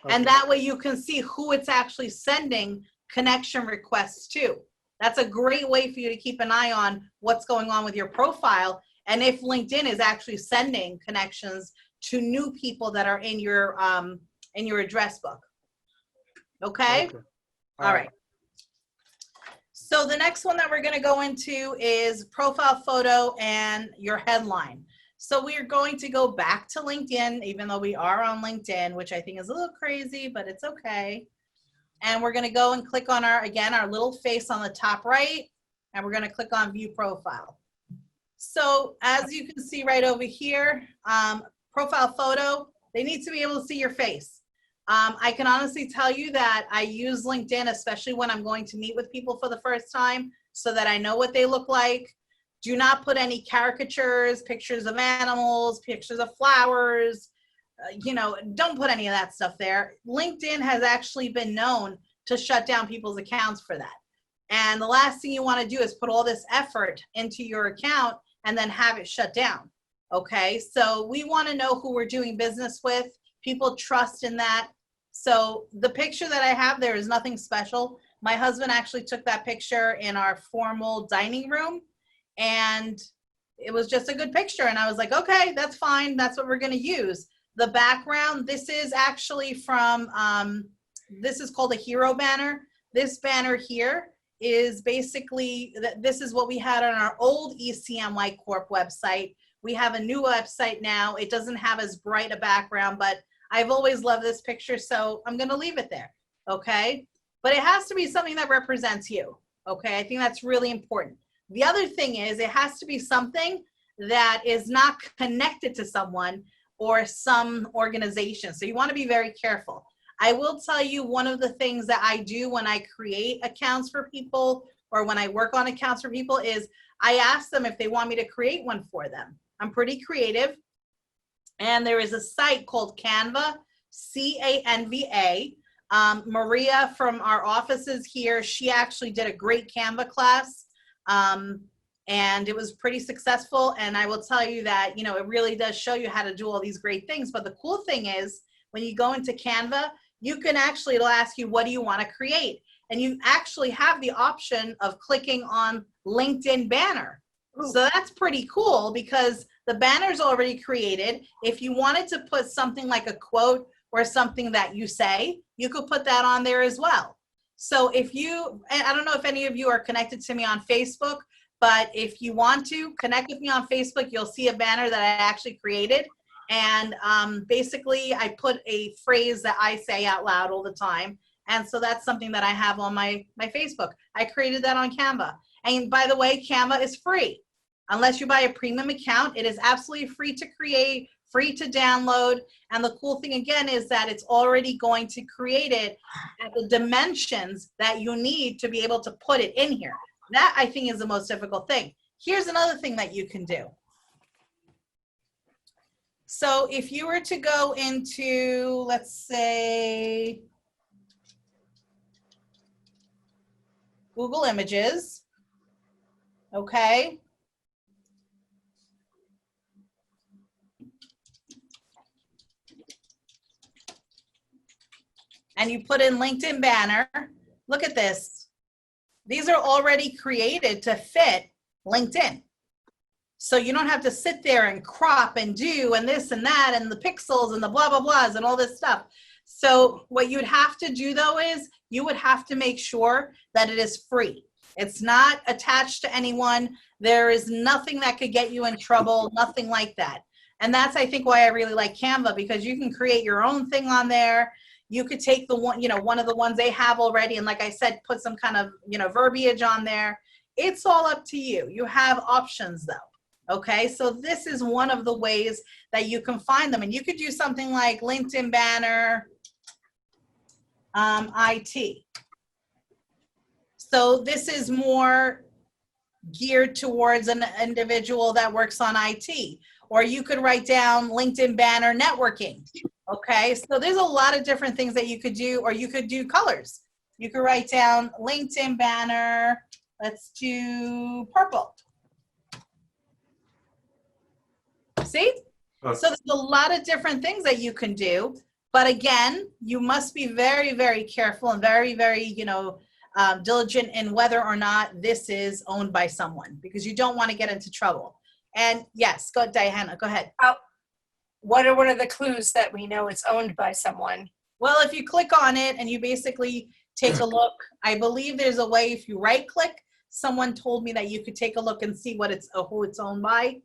And that way you can see who it's actually sending connection requests to. That's a great way for you to keep an eye on what's going on with your profile and if LinkedIn is actually sending connections to new people that are in your address book. Okay? All right. So the next one that we're going to go into is profile photo and your headline. So we are going to go back to LinkedIn, even though we are on LinkedIn, which I think is a little crazy, but it's okay. And we're going to go and click on our little face on the top right, and we're going to click on view profile. So as you can see right over here, profile photo, they need to be able to see your face. I can honestly tell you that I use LinkedIn, especially when I'm going to meet with people for the first time, so that I know what they look like. Do not put any caricatures, pictures of animals, pictures of flowers, don't put any of that stuff there. LinkedIn has actually been known to shut down people's accounts for that. And the last thing you want to do is put all this effort into your account and then have it shut down. Okay, so we want to know who we're doing business with. People trust in that. So the picture that I have there is nothing special. My husband actually took that picture in our formal dining room and it was just a good picture. And I was like, okay, that's fine. That's what we're going to use. The background, this is actually from, this is called a hero banner. This banner here is basically, this is what we had on our old ECMY Corp website. We have a new website now. It doesn't have as bright a background, but I've always loved this picture, so I'm going to leave it there, okay? But it has to be something that represents you, okay? I think that's really important. The other thing is it has to be something that is not connected to someone or some organization, so you want to be very careful. I will tell you one of the things that I do when I create accounts for people or when I work on accounts for people is I ask them if they want me to create one for them. I'm pretty creative. And there is a site called Canva, C-A-N-V-A. Maria from our offices here, she actually did a great Canva class. And it was pretty successful. And I will tell you that, it really does show you how to do all these great things. But the cool thing is when you go into Canva, you can actually, it'll ask you, what do you want to create? And you actually have the option of clicking on LinkedIn banner. Ooh. So that's pretty cool because the banner's already created. If you wanted to put something like a quote or something that you say, you could put that on there as well. So if you, and I don't know if any of you are connected to me on Facebook, but if you want to connect with me on Facebook, you'll see a banner that I actually created. And basically I put a phrase that I say out loud all the time. And so that's something that I have on my Facebook. I created that on Canva. And by the way, Canva is free. Unless you buy a premium account, it is absolutely free to create, free to download. And the cool thing again is that it's already going to create it at the dimensions that you need to be able to put it in here. That I think is the most difficult thing. Here's another thing that you can do. So if you were to go into, let's say, Google Images, okay? And you put in LinkedIn banner, look at this. These are already created to fit LinkedIn. So you don't have to sit there and crop and do and this and that and the pixels and the blah, blah, blahs and all this stuff. So what you'd have to do though is you would have to make sure that it is free. It's not attached to anyone. There is nothing that could get you in trouble, nothing like that. And that's, I think, why I really like Canva, because you can create your own thing on there. You could take the one, one of the ones they have already, and like I said, put some kind of, verbiage on there. It's all up to you. You have options though. Okay, so this is one of the ways that you can find them. And you could do something like LinkedIn banner, IT. So this is more geared towards an individual that works on IT. Or you could write down LinkedIn banner networking. Okay, so there's a lot of different things that you could do, or you could do colors. You could write down LinkedIn banner, let's do purple. See? So there's a lot of different things that you can do. But again, you must be very, very careful and very, very, diligent in whether or not this is owned by someone, because you don't want to get into trouble. And yes, go, Diana, go ahead. What are one of the clues that we know it's owned by someone? Well, if you click on it and you basically take a look, I believe there's a way, if you right click, someone told me that you could take a look and see what it's, who it's owned by.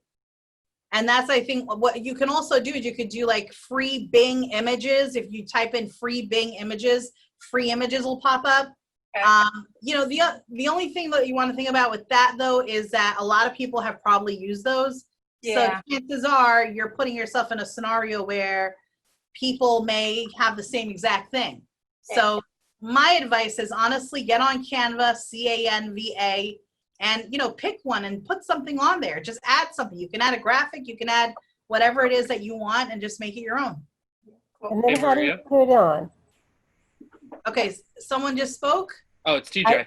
And that's, I think, what you can also do is you could do like free Bing images. If you type in free Bing images, free images will pop up. Okay. The only thing that you want to think about with that though is that a lot of people have probably used those. Yeah. So chances are you're putting yourself in a scenario where people may have the same exact thing. Yeah. So my advice is honestly get on Canva, Canva, and pick one and put something on there. Just add something. You can add a graphic, you can add whatever it is that you want and just make it your own. And then how do you put it on? Okay, someone just spoke. Oh, it's TJ.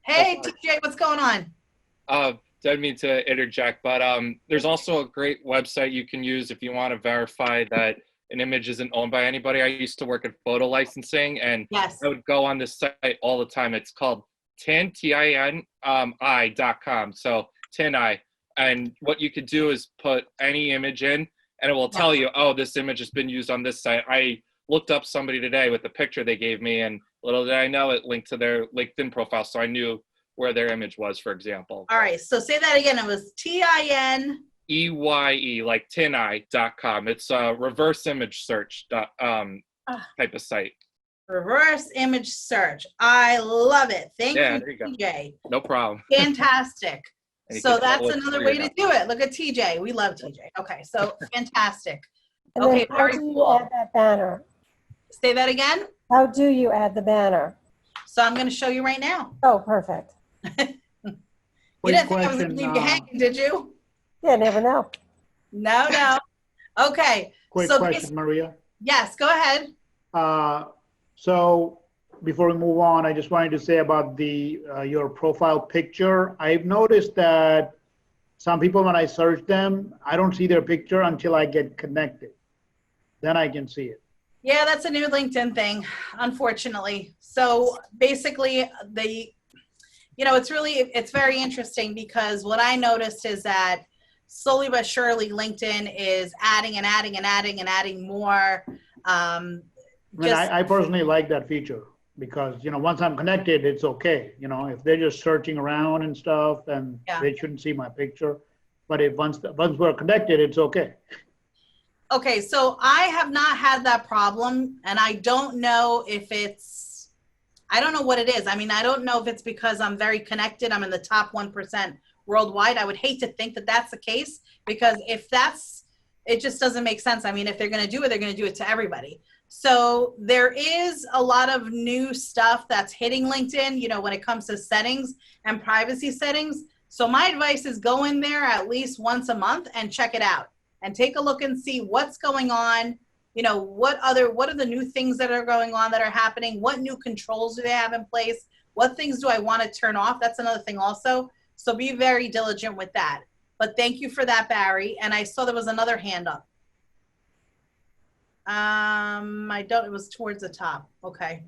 Hey, TJ, what's going on? Didn't mean to interject, but there's also a great website you can use if you want to verify that an image isn't owned by anybody. I used to work at photo licensing, and yes, I would go on this site all the time. It's called TINI.com. So TINI. And what you could do is put any image in, and it will tell you, oh, this image has been used on this site. I looked up somebody today with the picture they gave me, and little did I know it linked to their LinkedIn profile, so I knew where their image was, for example. All right, so say that again. It was TINEYE, like TINI.com. It's a reverse image search type of site. Reverse image search. I love it. Thank you, there you go. TJ. No problem. Fantastic. So that's another way to out. do it. Look at TJ. We love TJ. Okay, so fantastic. And Okay, then how very do you cool. add that banner? Say that again. How do you add the banner? So I'm going to show you right now. Oh, perfect. You didn't think I was going to leave you hanging, did you? Yeah, never know. No. Okay. Quick So question, Maria. yes, go ahead. So before we move on, I just wanted to say about the your profile picture. I've noticed that some people, when I search them, I don't see their picture until I get connected. Then I can see it. Yeah, that's a new LinkedIn thing, unfortunately. So basically, it's very interesting because what I noticed is that slowly but surely LinkedIn is adding more. I personally like that feature because, once I'm connected, it's okay. If they're just searching around and stuff, then they shouldn't see my picture. But if once we're connected, it's okay. Okay, so I have not had that problem, and I don't know if I don't know what it is. I mean, I don't know if it's because I'm very connected. I'm in the top 1% worldwide. I would hate to think that that's the case, because if it just doesn't make sense. I mean, if they're going to do it, they're going to do it to everybody. So there is a lot of new stuff that's hitting LinkedIn, when it comes to settings and privacy settings. So my advice is go in there at least once a month and check it out and take a look and see what's going on. What are the new things that are going on that are happening? What new controls do they have in place? What things do I want to turn off? That's another thing also. So be very diligent with that. But thank you for that, Barry. And I saw there was another hand up. It was towards the top. Okay.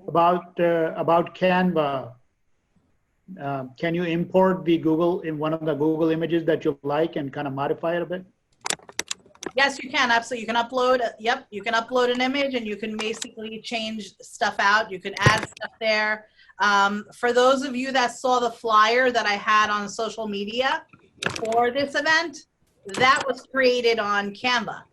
About Canva, can you import the Google in one of the Google images that you like and kind of modify it a bit? Yes, you can. Absolutely. You can upload. Yep. You can upload an image and you can basically change stuff out. You can add stuff there. For those of you that saw the flyer that I had on social media for this event, that was created on Canva.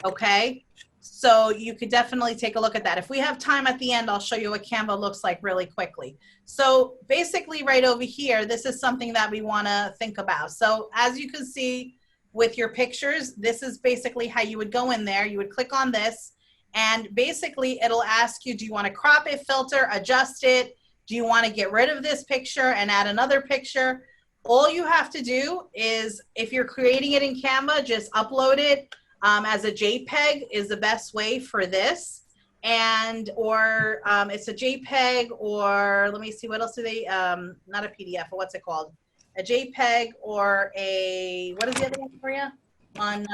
Okay. So you could definitely take a look at that. If we have time at the end, I'll show you what Canva looks like really quickly. So basically right over here, this is something that we want to think about. So as you can see with your pictures, this is basically how you would go in there. You would click on this, and basically it'll ask you, do you want to crop it, filter, adjust it? Do you want to get rid of this picture and add another picture? All you have to do is, if you're creating it in Canva, just upload it as a JPEG is the best way for this. And, or it's a JPEG, or let me see, what else do they, not a PDF, but what's it called? A JPEG or a, what is the other one for you on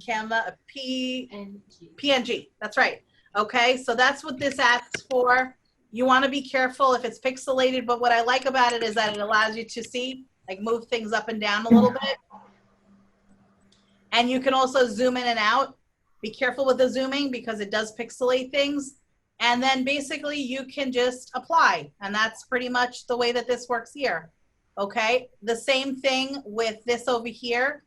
Canva? A PNG, that's right. Okay, so that's what this asks for. You want to be careful if it's pixelated, but what I like about it is that it allows you to see, like, move things up and down a little bit. And you can also zoom in and out. Be careful with the zooming because it does pixelate things. And then basically you can just apply. And that's pretty much the way that this works here. Okay, the same thing with this over here.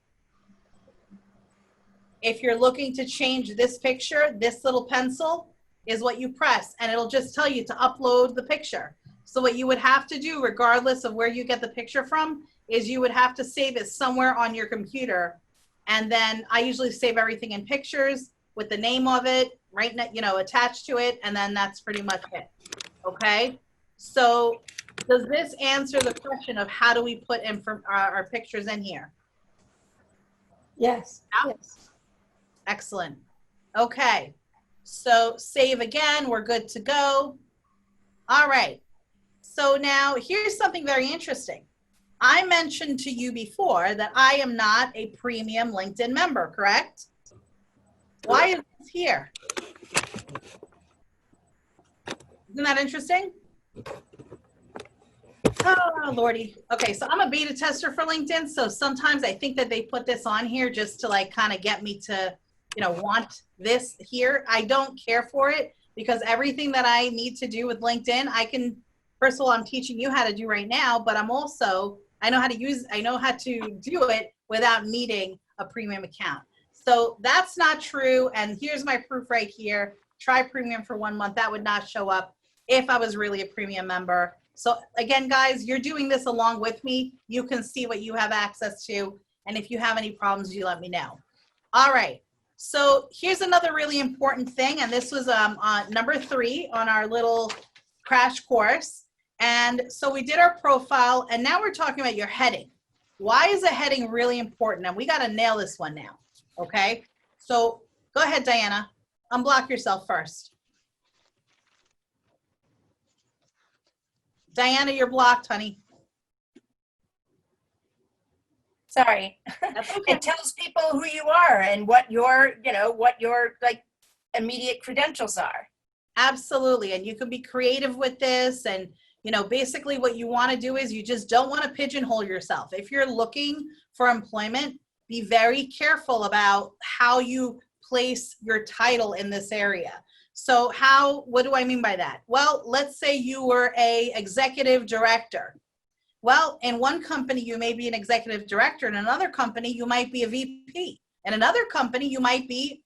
If you're looking to change this picture, this little pencil is what you press, and it'll just tell you to upload the picture. So what you would have to do, regardless of where you get the picture from, is you would have to save it somewhere on your computer. And then I usually save everything in pictures with the name of it, right, you know, attached to it, and then that's pretty much it. Okay, so does this answer the question of how do we put in our pictures in here? Yes. Yeah? Yes. Excellent. Okay, so save again, we're good to go. All right, so now here's something very interesting. I mentioned to you before that I am not a premium LinkedIn member, correct? Why is this here? Isn't that interesting? Oh, Lordy. Okay, so I'm a beta tester for LinkedIn, so sometimes I think that they put this on here just to, like, kind of get me to, you know, want this here. I don't care for it because everything that I need to do with LinkedIn, I can, first of all, I'm teaching you how to do right now, but I'm also, I know how to do it without needing a premium account. So that's not true. And here's my proof right here. Try premium for 1 month. That would not show up if I was really a premium member. So again, guys, you're doing this along with me. You can see what you have access to. And if you have any problems, you let me know. All right. So here's another really important thing. And this was number 3 on our little crash course. And so we did our profile, and now we're talking about your heading. Why is a heading really important? And we got to nail this one now. Okay. So go ahead, Diana. Unblock yourself first. Diana, you're blocked, honey. Sorry. That's okay. It tells people who you are and what your, you know, what your, like, immediate credentials are. Absolutely. And you can be creative with this. And, you know, basically what you want to do is you just don't want to pigeonhole yourself. If you're looking for employment, be very careful about how you place your title in this area. So what do I mean by that? Well, let's say you were a executive director. Well, in one company, you may be an executive director. In another company, you might be a VP. In another company, you might be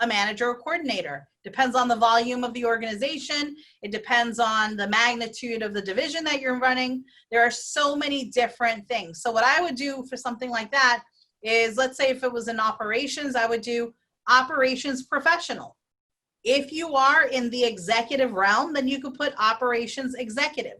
a manager or coordinator. Depends on the volume of the organization. It depends on the magnitude of the division that you're running. There are so many different things. So what I would do for something like that is, let's say if it was in operations, I would do operations professional. If you are in the executive realm, then you could put operations executive,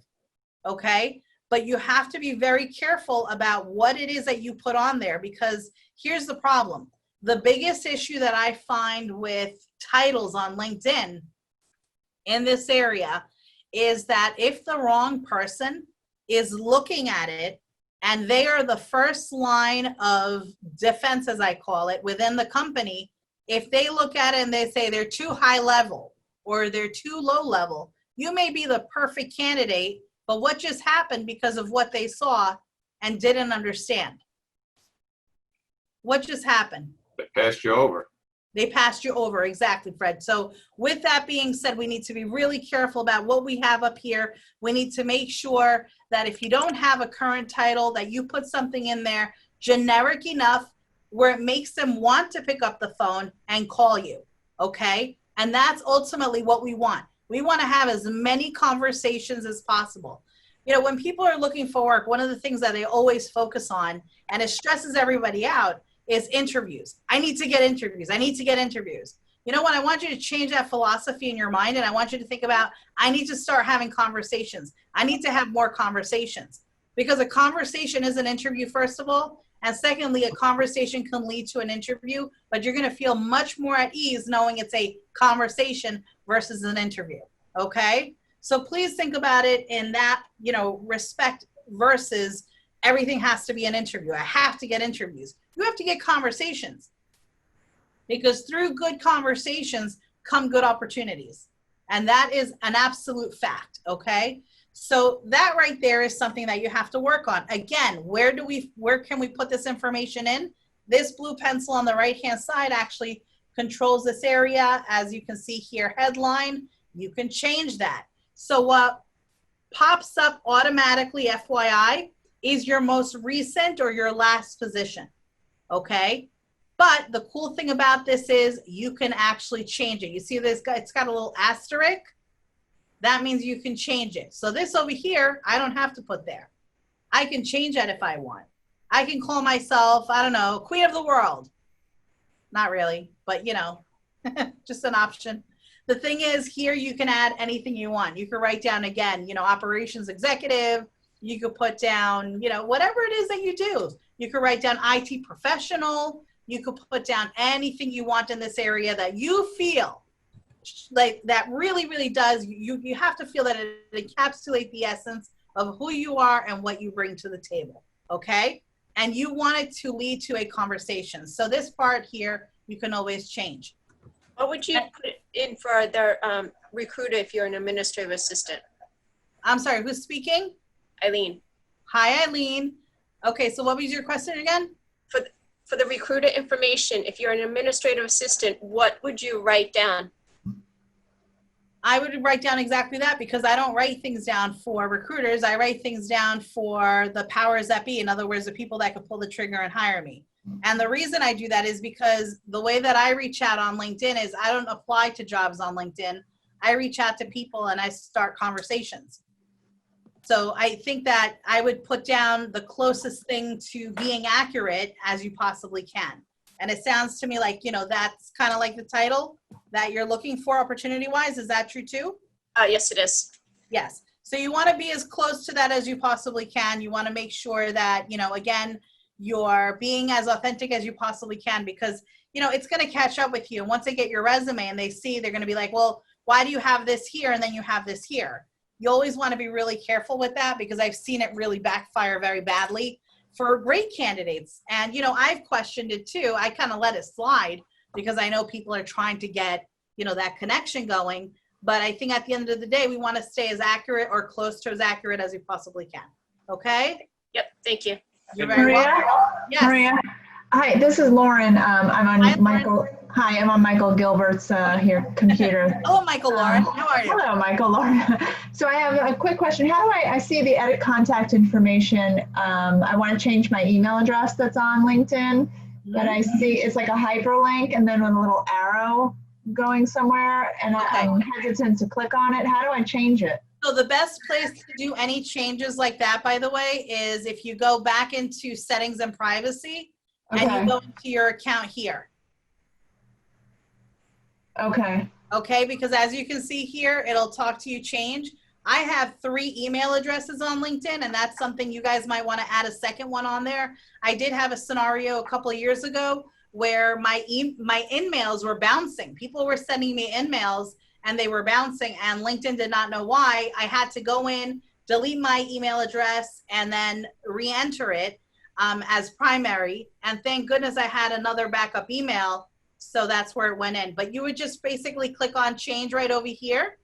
okay? But you have to be very careful about what it is that you put on there, because here's the problem. The biggest issue that I find with titles on LinkedIn in this area is that if the wrong person is looking at it and they are the first line of defense, as I call it, within the company, if they look at it and they say they're too high level or they're too low level, you may be the perfect candidate, but what just happened because of what they saw and didn't understand? What just happened? They passed you over. They passed you over, exactly, Fred. So with that being said, we need to be really careful about what we have up here. We need to make sure that if you don't have a current title, that you put something in there generic enough where it makes them want to pick up the phone and call you. okay? And that's ultimately what we want. We want to have as many conversations as possible. You know, when people are looking for work, one of the things that they always focus on, and it stresses everybody out, is interviews. I need to get interviews. I need to get interviews. You know what? I want you to change that philosophy in your mind, and I want you to think about, I need to start having conversations. I need to have more conversations, because a conversation is an interview, first of all. And secondly, a conversation can lead to an interview, but you're going to feel much more at ease knowing it's a conversation versus an interview. Okay? So please think about it in that, you know, respect versus everything has to be an interview. I have to get interviews. You have to get conversations, because through good conversations come good opportunities. And that is an absolute fact. Okay? So that right there is something that you have to work on. Again, where can we put this information in? This blue pencil on the right-hand side actually controls this area. As you can see here, headline, you can change that. So what pops up automatically, FYI, is your most recent or your last position, okay? But the cool thing about this is you can actually change it. You see this, it's got a little asterisk. That means you can change it. So this over here, I don't have to put there. I can change that if I want. I can call myself, I don't know, Queen of the World. Not really, but you know, just an option. The thing is, here you can add anything you want. You can write down, again, you know, operations executive. You could put down, you know, whatever it is that you do. You could write down IT professional. You could put down anything you want in this area that you feel like that really, really does. You have to feel that it encapsulates the essence of who you are and what you bring to the table, okay? And you want it to lead to a conversation. So this part here, you can always change. What would you put in for the recruiter if you're an administrative assistant? I'm sorry, who's speaking? Eileen. Hi, Eileen. Okay, so what was your question again? For the recruiter information, if you're an administrative assistant, what would you write down? I would write down exactly that, because I don't write things down for recruiters. I write things down for the powers that be. In other words, the people that can pull the trigger and hire me. And the reason I do that is because the way that I reach out on LinkedIn is I don't apply to jobs on LinkedIn. I reach out to people and I start conversations. So I think that I would put down the closest thing to being accurate as you possibly can. And it sounds to me like, you know, that's kind of like the title that you're looking for opportunity-wise. Is that true too? Yes, it is. Yes. So you want to be as close to that as you possibly can. You want to make sure that, you know, again, you're being as authentic as you possibly can, because, you know, it's going to catch up with you. And once they get your resume and they see, they're going to be like, well, why do you have this here and then you have this here? You always want to be really careful with that, because I've seen it really backfire very badly for great candidates. And, you know, I've questioned it too. I kind of let it slide because I know people are trying to get, you know, that connection going. But I think at the end of the day, we want to stay as accurate or close to as accurate as we possibly can. Okay? Yep, thank you. You're very welcome. Yes. Maria, hi, this is Lauren. I'm on Hi, Michael. Hi, I'm on Michael Gilbert's here computer. Hello, Michael Lauren. How are you? Hello, Michael Lauren. So I have a quick question. How do I see the edit contact information? I want to change my email address that's on LinkedIn, but I see it's like a hyperlink and then with a little arrow going somewhere, and I'm hesitant to click on it. How do I change it? So the best place to do any changes like that, by the way, is if you go back into settings and privacy and you go into your account here. Okay. Okay, because as you can see here, it'll talk to you change. I have 3 email addresses on LinkedIn, and that's something you guys might want to add a second one on there. I did have a scenario a couple of years ago where my in-mails were bouncing. People were sending me in-mails and they were bouncing, and LinkedIn did not know why. I had to go in, delete my email address, and then re-enter it as primary. And thank goodness I had another backup email, so that's where it went in. But you would just basically click on change right over here,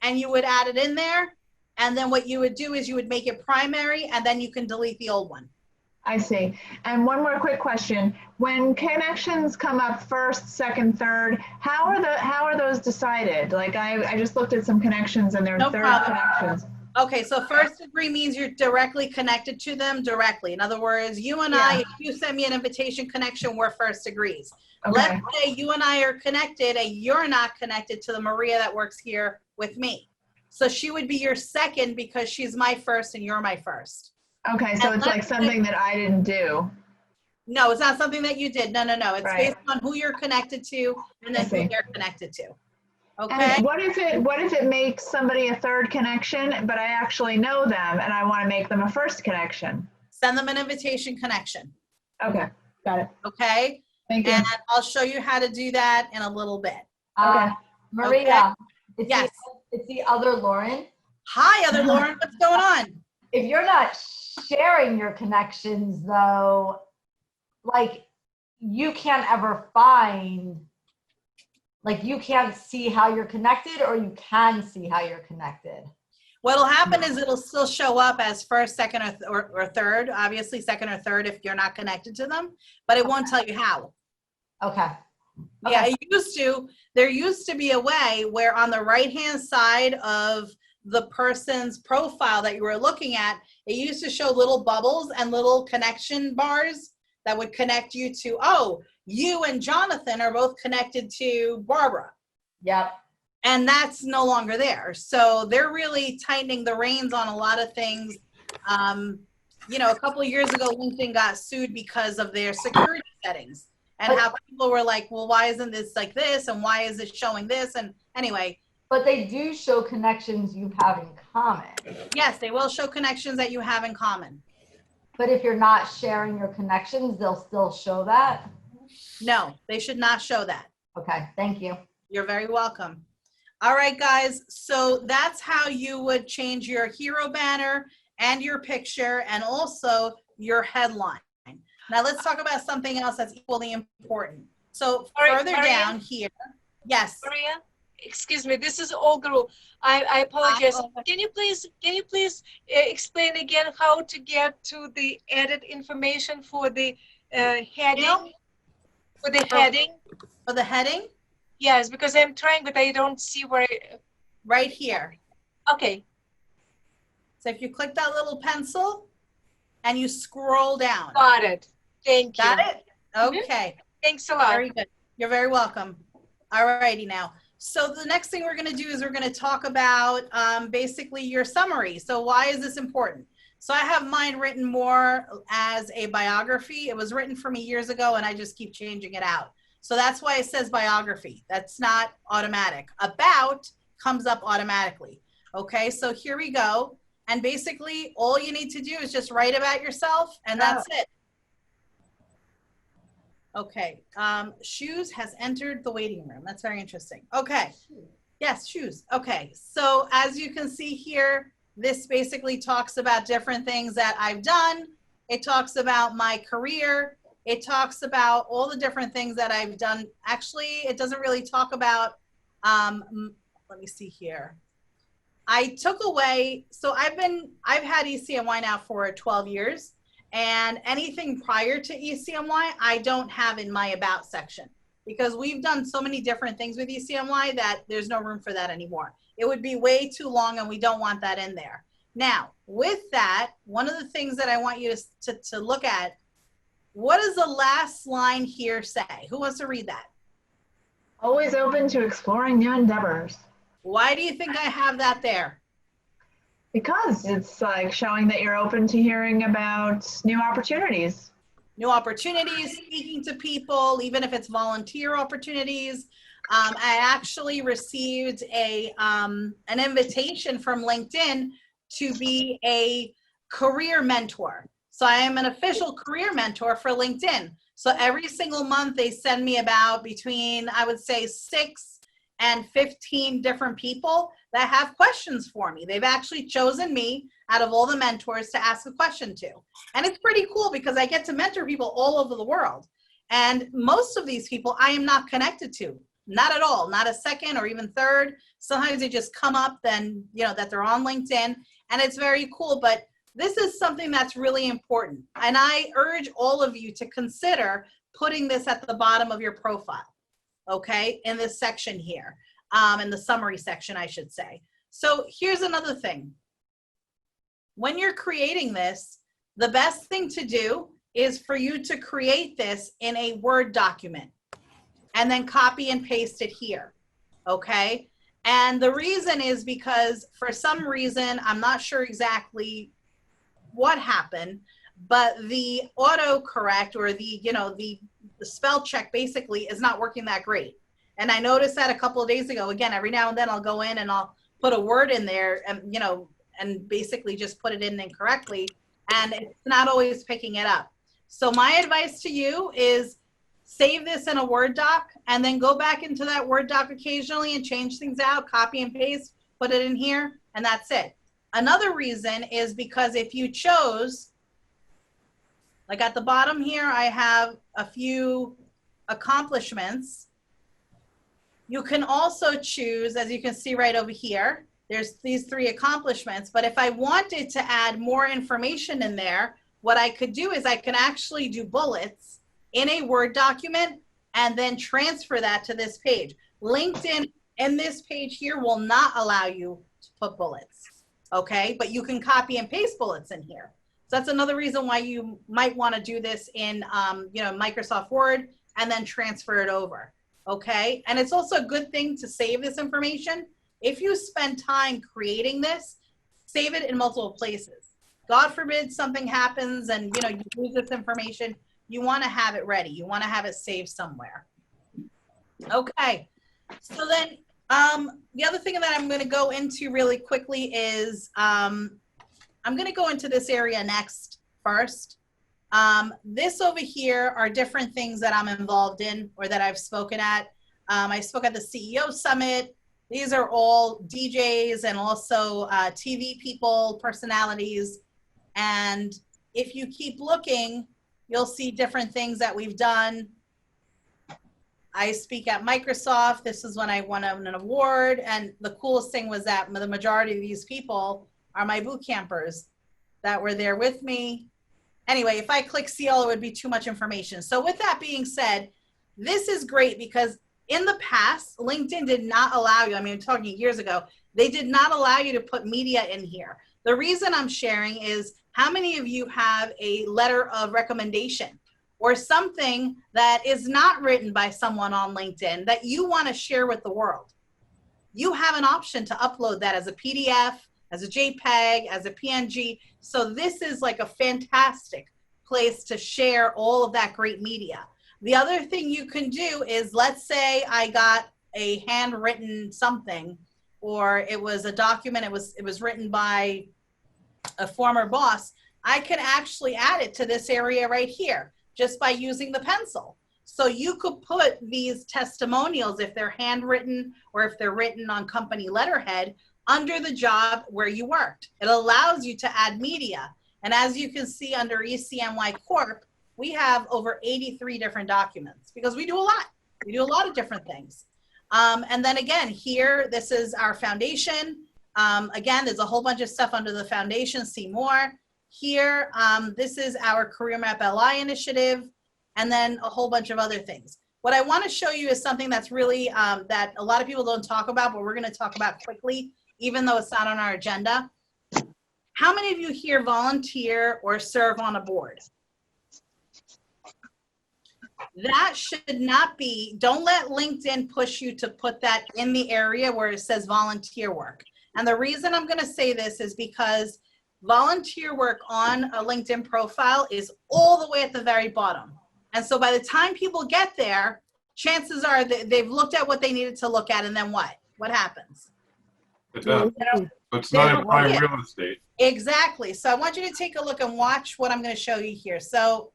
and you would add it in there. And then what you would do is you would make it primary, and then you can delete the old one. I see. And one more quick question. When connections come up first, second, third, how are those decided? Like I just looked at some connections and they're third connections. Okay, so first degree means you're directly connected to them directly. In other words, you and I, if you send me an invitation connection, we're first degrees. Okay. Let's say you and I are connected and you're not connected to the Maria that works here with me. So she would be your second because she's my first and you're my first. Okay, so And it's like let's something that I didn't do. No, it's not something that you did. No. It's Right. based on who you're connected to and then who see. they're connected to. Okay? And what if it makes somebody a third connection, but I actually know them and I want to make them a first connection? Send them an invitation connection. Okay, got it. Okay? Thank you. And I'll show you how to do that in a little bit. Maria, Okay. Yes. It's the other Lauren. Hi, other Lauren. What's going on? If you're not sharing your connections, though, like you can't ever find, like you can't see how you're connected, or you can see how you're connected. What'll happen is it'll still show up as first, second, or third. Obviously, second or third if you're not connected to them, but it won't tell you how. Okay. Yeah, there used to be a way where on the right-hand side of the person's profile that you were looking at, it used to show little bubbles and little connection bars that would connect you to, oh, you and Jonathan are both connected to Barbara. Yep. And that's no longer there. So they're really tightening the reins on a lot of things. You know, a couple of years ago, LinkedIn got sued because of their security settings and how people were like, well, why isn't this like this? And why is it showing this? And anyway. But they do show connections you have in common. Yes, they will show connections that you have in common. But if you're not sharing your connections, they'll still show that? No, they should not show that. Okay, thank you. You're very welcome. All right, guys, so that's how you would change your hero banner and your picture and also your headline. Now let's talk about something else that's equally important. So further down here, yes. Maria, excuse me, this is Olga. I apologize. Can you please explain again how to get to the edit information for the heading? For the heading? For the heading? Yes, because I'm trying, but I don't see where. Right here. Okay. So if you click that little pencil and you scroll down. Got it. Thank you. Got it? Okay. Thanks a lot. Very good. You're very welcome. All righty now. So the next thing we're going to do is we're going to talk about basically your summary. So why is this important? So I have mine written more as a biography. It was written for me years ago and I just keep changing it out. So that's why it says biography. That's not automatic. About comes up automatically. Okay, so here we go. And basically all you need to do is just write about yourself and that's it. Okay, Shoes has entered the waiting room. That's very interesting. Okay, yes, Shoes. Okay, so as you can see here, this basically talks about different things that I've done. It talks about my career. It talks about all the different things that I've done. Actually, it doesn't really talk about, let me see here. I took away, so I've had ECNY now for 12 years. And anything prior to ECNY, I don't have in my about section because we've done so many different things with ECNY that there's no room for that anymore. It would be way too long and we don't want that in there. Now, with that, one of the things that I want you to look at, what does the last line here say? Who wants to read that? Always open to exploring new endeavors. Why do you think I have that there? Because it's like showing that you're open to hearing about new opportunities. New opportunities, speaking to people, even if it's volunteer opportunities. I actually received an invitation from LinkedIn to be a career mentor. So I am an official career mentor for LinkedIn. So every single month they send me about between, I would say 6 and 15 different people that have questions for me. They've actually chosen me out of all the mentors to ask a question to. And it's pretty cool because I get to mentor people all over the world. And most of these people I am not connected to, not at all, not a second or even third. Sometimes they just come up then, you know, that they're on LinkedIn and it's very cool. But this is something that's really important. And I urge all of you to consider putting this at the bottom of your profile, okay, in this section here, in the summary section, I should say. So here's another thing. when you're creating this, the best thing to do is for you to create this in a Word document and then copy and paste it here, okay? And the reason is because for some reason, I'm not sure exactly what happened, but the autocorrect or the, you know, the spell check basically is not working that great. And I noticed that a couple of days ago. Again, every now and then I'll go in and I'll put a word in there and, you know, and basically just put it in incorrectly, and it's not always picking it up. So my advice to you is save this in a Word doc and then go back into that Word doc occasionally and change things out, copy and paste, put it in here, and that's it. Another reason is because if you chose, like at the bottom here, I have a few accomplishments. You can also choose, as you can see right over here, there's these 3 accomplishments, but if I wanted to add more information in there, what I could do is I can actually do bullets in a Word document and then transfer that to this page. LinkedIn in this page here will not allow you to put bullets, okay? But you can copy and paste bullets in here. So that's another reason why you might want to do this in you know, Microsoft Word and then transfer it over, okay? And it's also a good thing to save this information. If you spend time creating this, save it in multiple places. God forbid something happens and, you know, you lose this information, you want to have it ready. You want to have it saved somewhere. Okay. So then the other thing that I'm going to go into really quickly is I'm going to go into this area next first. This over here are different things that I'm involved in or that I've spoken at. I spoke at the CEO Summit. These are all DJs and also TV people, personalities. And if you keep looking, you'll see different things that we've done. I speak at Microsoft. This is when I won an award. And the coolest thing was that the majority of these people are my boot campers that were there with me. Anyway, if I click see all, it would be too much information. So with that being said, this is great because in the past, LinkedIn did not allow you, I mean, I'm talking years ago, they did not allow you to put media in here. The reason I'm sharing is how many of you have a letter of recommendation or something that is not written by someone on LinkedIn that you want to share with the world? You have an option to upload that as a PDF, as a JPEG, as a PNG. So this is like a fantastic place to share all of that great media. The other thing you can do is, let's say I got a handwritten something, or it was a document, it was written by a former boss. I can actually add it to this area right here just by using the pencil. So you could put these testimonials, if they're handwritten or if they're written on company letterhead, under the job where you worked. It allows you to add media. And as you can see under ECNY Corp, we have over 83 different documents because we do a lot. We do a lot of different things. And then again, here, this is our foundation. Again, there's a whole bunch of stuff under the foundation, see more. Here, this is our Career Map LI initiative, and then a whole bunch of other things. What I want to show you is something that's really, that a lot of people don't talk about, but we're going to talk about quickly, even though it's not on our agenda. How many of you here volunteer or serve on a board? That should not be, don't let LinkedIn push you to put that in the area where it says volunteer work. And the reason I'm going to say this is because volunteer work on a LinkedIn profile is all the way at the very bottom. And so by the time people get there, chances are that they've looked at what they needed to look at, and then what? What happens? It's not in prime real estate. Exactly. So I want you to take a look and watch what I'm going to show you here. So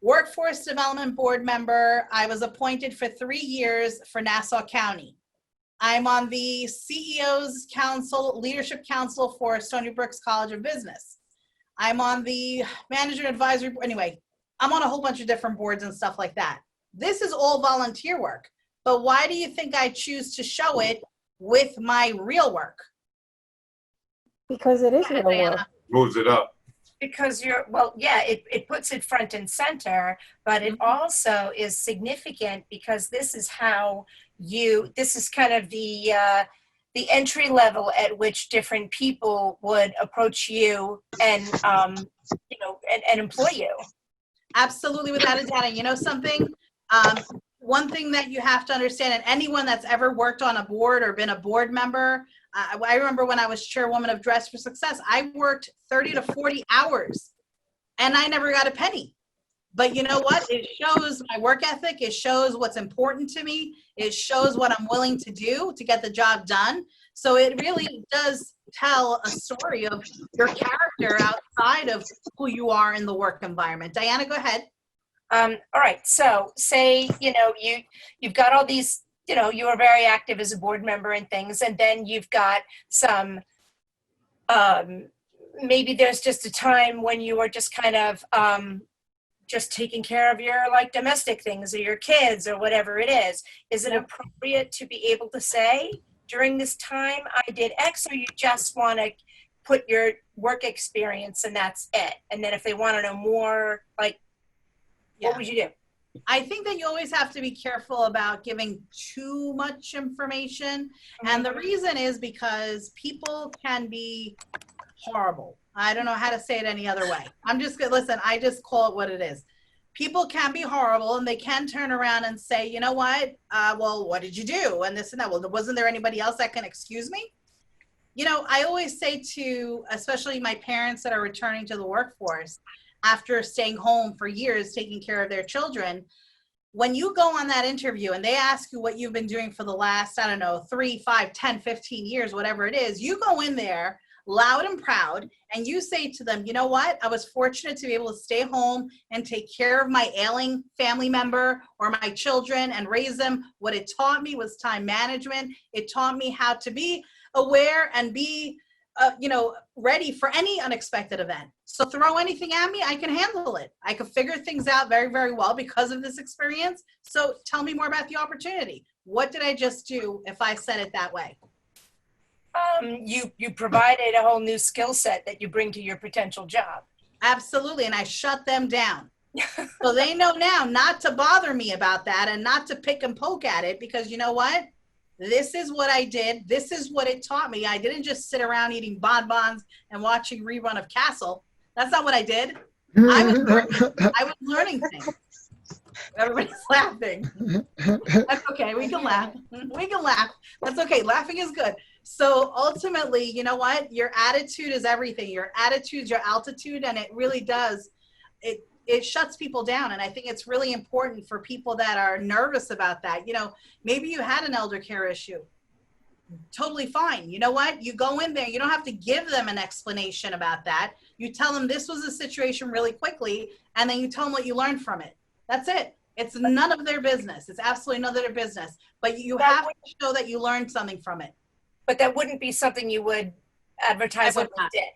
Workforce Development Board member, I was appointed for 3 years for Nassau County. I'm on the CEO's Council, Leadership Council for Stony Brook College of Business. I'm on the Manager Advisory Board. Anyway, I'm on a whole bunch of different boards and stuff like that. This is all volunteer work. But why do you think I choose to show it with my real work? Because it is real work. Moves it up. Because you're, well, yeah, it puts it front and center, but it also is significant because this is how you, this is kind of the the entry level at which different people would approach you and, you know, and employ you. Absolutely, without a doubt. And you know something? One thing that you have to understand, and anyone that's ever worked on a board or been a board member, I remember when I was chairwoman of Dress for Success, I worked 30 to 40 hours and I never got a penny. But you know what? It shows my work ethic. It shows what's important to me. It shows what I'm willing to do to get the job done. So it really does tell a story of your character outside of who you are in the work environment. Diana, go ahead. All right. So say, you know, you've got all these, you know, you are very active as a board member and things, and then you've got some, maybe there's just a time when you are just kind of, just taking care of your like domestic things or your kids or whatever it is. Is it appropriate to be able to say during this time I did X, or you just want to put your work experience and that's it? And then if they want to know more, like, what would you do? I think that you always have to be careful about giving too much information. And the reason is because people can be horrible. I don't know how to say it any other way. I'm just gonna listen. I just call it what it is. People can be horrible, and they can turn around and say, you know what? Well, what did you do? And this and that. Well, wasn't there anybody else that can excuse me? You know, I always say to, especially my parents that are returning to the workforce after staying home for years, taking care of their children, when you go on that interview and they ask you what you've been doing for the last, I don't know, 3, 5, 10, 15 years, whatever it is, you go in there loud and proud, and you say to them, you know what? I was fortunate to be able to stay home and take care of my ailing family member or my children and raise them. What it taught me was time management. It taught me how to be aware and be, you know, ready for any unexpected event. So throw anything at me, I can handle it. I can figure things out very, very well because of this experience. So tell me more about the opportunity. What did I just do if I said it that way? You provided a whole new skill set that you bring to your potential job. Absolutely, and I shut them down. So they know now not to bother me about that and not to pick and poke at it, because you know what? This is what I did. This is what it taught me. I didn't just sit around eating bonbons and watching rerun of Castle. That's not what I did. I was learning things. Everybody's laughing. That's okay. We can laugh. We can laugh. That's okay. Laughing is good. So ultimately, you know what? Your attitude is everything. Your attitude, your altitude, and it really does. It shuts people down. And I think it's really important for people that are nervous about that. You know, maybe you had an elder care issue. Totally fine. You know what? You go in there. You don't have to give them an explanation about that. You tell them this was a situation really quickly, and then you tell them what you learned from it. That's it. It's none of their business. It's absolutely none of their business. But you have to show that you learned something from it. But that wouldn't be something you would advertise on LinkedIn.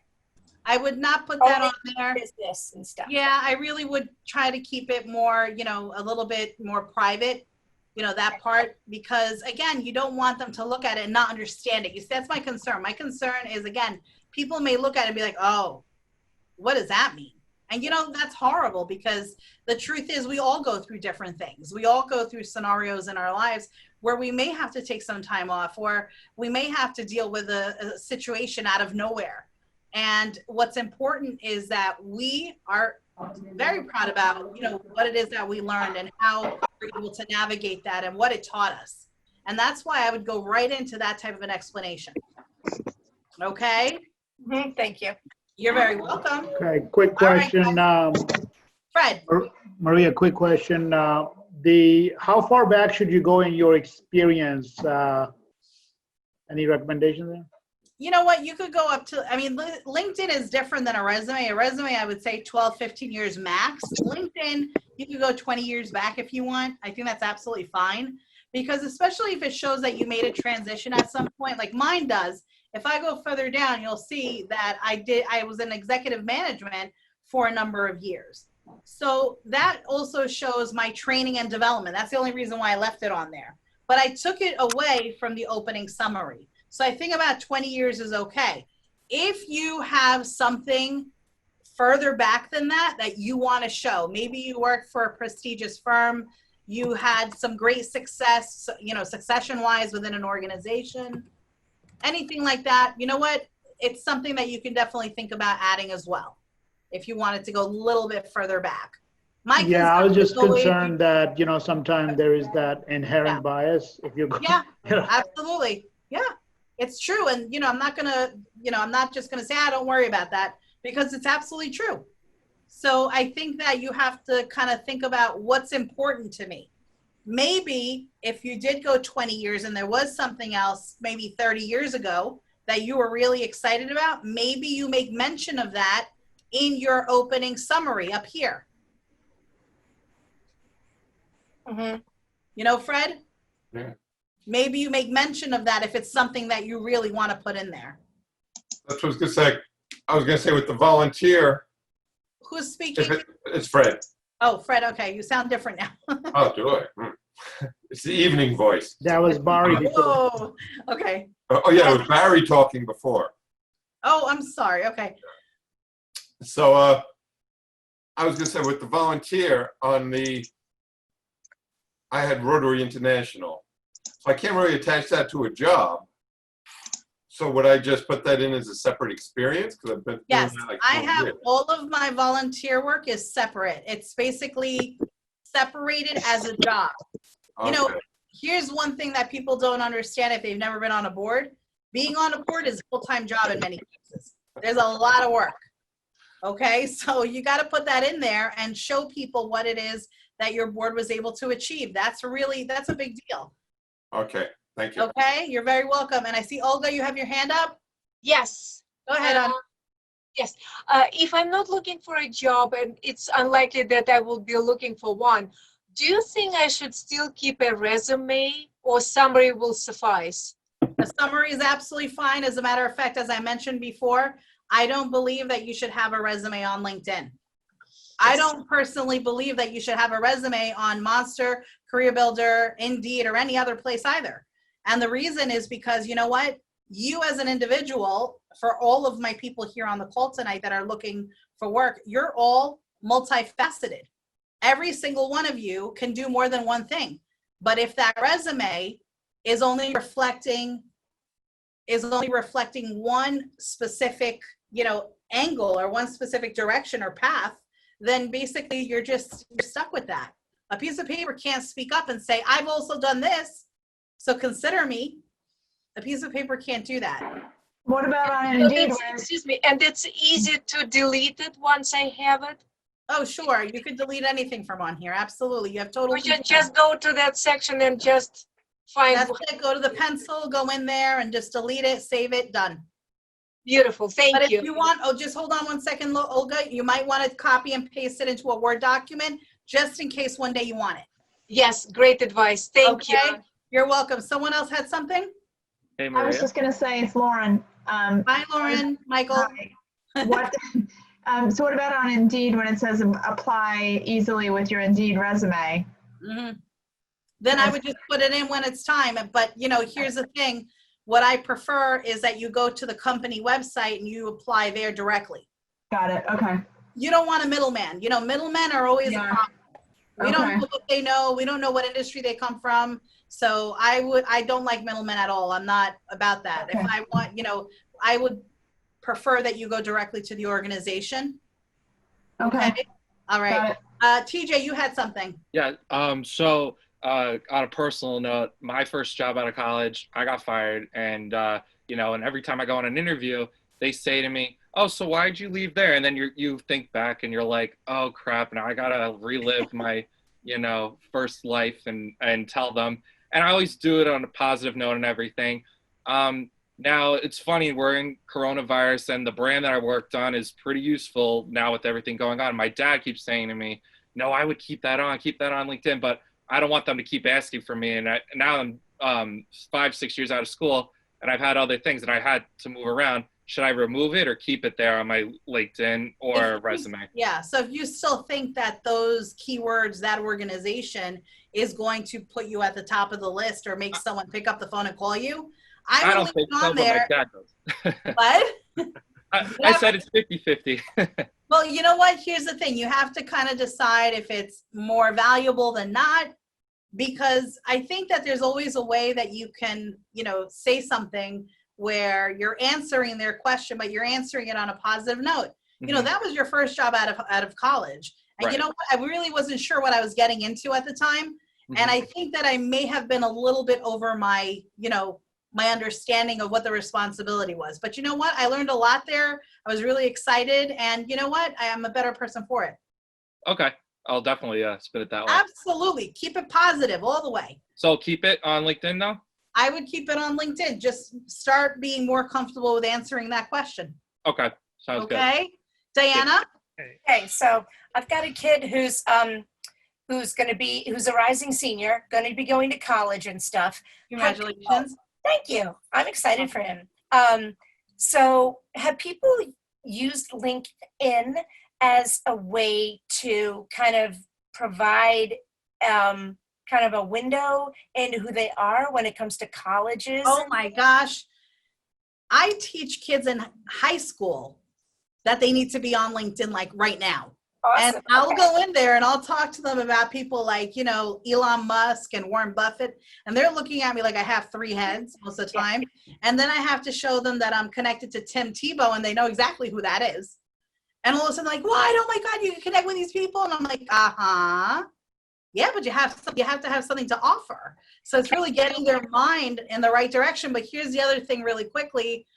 I would not put that on there. Business and stuff. Yeah, I really would try to keep it more, you know, a little bit more private, you know, that part, because again, you don't want them to look at it and not understand it. You see, that's my concern. My concern is, again, people may look at it and be like, oh, what does that mean? And, you know, that's horrible, because the truth is we all go through different things. We all go through scenarios in our lives where we may have to take some time off, or we may have to deal with a situation out of nowhere. And what's important is that we are very proud about, you know, what it is that we learned and how we're able to navigate that and what it taught us. And that's why I would go right into that type of an explanation. Okay? Mm-hmm. Thank you. You're very welcome. Okay, quick question. Right, Fred. Maria, quick question. How far back should you go in your experience? Any recommendations there? You know what? You could go up to, I mean, LinkedIn is different than a resume. A resume, I would say 12, 15 years max. LinkedIn, you could go 20 years back if you want. I think that's absolutely fine, because especially if it shows that you made a transition at some point, like mine does. If I go further down, you'll see that I was in executive management for a number of years. So that also shows my training and development. That's the only reason why I left it on there. But I took it away from the opening summary. So I think about 20 years is okay. If you have something further back than that you want to show, maybe you worked for a prestigious firm, you had some great success, you know, succession-wise within an organization, anything like that, you know what? It's something that you can definitely think about adding as well, if you wanted to go a little bit further back. Yeah, I was just always- concerned that, sometimes there is that inherent bias if you go. Yeah, absolutely. Yeah, it's true. And, I'm not going to, I'm not just going to say, don't worry about that, because it's absolutely true. So I think that you have to kind of think about what's important to me. Maybe if you did go 20 years and there was something else maybe 30 years ago that you were really excited about, maybe you make mention of that in your opening summary up here. Mm-hmm. Fred? Yeah. Maybe you make mention of that if it's something that you really want to put in there. That's what I was going to say. I was going to say with the volunteer. Who's speaking? It's Fred. Oh, Fred. Okay. You sound different now. Oh, do I? It's the evening voice. That was Barry before. Oh, okay. Oh, yeah, it was Barry talking before. Oh, I'm sorry. Okay. So I was going to say with the volunteer I had Rotary International. So I can't really attach that to a job. So would I just put that in as a separate experience? Because I've been Yes, doing that like I 20 have years. all of my volunteer work is separate. It's basically separated as a job. Okay. Here's one thing that people don't understand if they've never been on a board. Being on a board is a full-time job in many cases. There's a lot of work. Okay, so you got to put that in there and show people what it is that your board was able to achieve. That's a big deal. Okay, thank you. Okay, you're very welcome. And I see, Olga, you have your hand up? Yes. Go ahead, Anna. Yes. If I'm not looking for a job, and it's unlikely that I will be looking for one, do you think I should still keep a resume, or summary will suffice? A summary is absolutely fine. As a matter of fact, as I mentioned before, I don't believe that you should have a resume on LinkedIn. I don't personally believe that you should have a resume on Monster, Career Builder, Indeed, or any other place either. And the reason is because, you know what? You as an individual, for all of my people here on the call tonight that are looking for work, you're all multifaceted. Every single one of you can do more than one thing. But if that resume is only reflecting one specific, angle or one specific direction or path, then basically you're stuck with that. A piece of paper can't speak up and say, I've also done this, so consider me. A piece of paper can't do that. What about on Indeed? Excuse me, and it's easy to delete it once I have it? Oh, sure. You could delete anything from on here. Absolutely. You have total. Or just go to that section and just find. That's it. Go to the pencil, go in there and just delete it, save it, done. Beautiful. Thank you. But if you want, just hold on one second, Olga. You might want to copy and paste it into a Word document just in case one day you want it. Yes, great advice. Thank you. You're welcome. Someone else had something? Hey, Maria. I was just going to say, it's Lauren. Hi, Lauren. Michael. Hi. So what about on Indeed when it says apply easily with your Indeed resume? Mm-hmm. Then I would just put it in when it's time. But, here's the thing. What I prefer is that you go to the company website and you apply there directly. Got it. Okay. You don't want a middleman. Middlemen are always a problem. We don't know what they know. We don't know what industry they come from. So I don't like middlemen at all. I'm not about that. Okay. If I want, I would prefer that you go directly to the organization. Okay. All right. TJ, you had something. Yeah. So on a personal note, my first job out of college, I got fired, and and every time I go on an interview, they say to me, "Oh, so why'd you leave there?" And then you think back and you're like, "Oh crap! Now I gotta relive my first life and tell them." And I always do it on a positive note and everything. Now it's funny, we're in coronavirus, and the brand that I worked on is pretty useful now with everything going on. My dad keeps saying to me, "No, I would keep that on LinkedIn," but I don't want them to keep asking for me. And now I'm 5-6 years out of school, and I've had other things, and I had to move around. Should I remove it or keep it there on my LinkedIn or resume? Yeah. So if you still think that those keywords, that organization is going to put you at the top of the list or make someone pick up the phone and call you, I don't think so, but my dad does. What? I said it's 50-50. Well, you know what? Here's the thing. You have to kind of decide if it's more valuable than not, because I think that there's always a way that you can, say something where you're answering their question, but you're answering it on a positive note. You know, that was your first job out of college. And you know what? I really wasn't sure what I was getting into at the time. And I think that I may have been a little bit over my, you know, my understanding of what the responsibility was. But you know what? I learned a lot there. I was really excited. And you know what? I am a better person for it. Okay. I'll definitely spin it that way. Absolutely. Keep it positive all the way. So keep it on LinkedIn now? I would keep it on LinkedIn. Just start being more comfortable with answering that question. Okay. Sounds good. Okay. Diana? Okay, so I've got a kid who's a rising senior, going to be going to college and stuff. Congratulations. Thank you. I'm excited for him. So have people used LinkedIn as a way to kind of provide kind of a window into who they are when it comes to colleges? Oh my gosh. I teach kids in high school that they need to be on LinkedIn like right now. Awesome. And I'll go in there and I'll talk to them about people like, you know, Elon Musk and Warren Buffett. And they're looking at me like I have 3 heads most of the time. And then I have to show them that I'm connected to Tim Tebow and they know exactly who that is. And all of a sudden like, what? Oh my God, you can connect with these people? And I'm like, yeah, but you have to have something to offer. So it's really getting their mind in the right direction. But here's the other thing really quickly.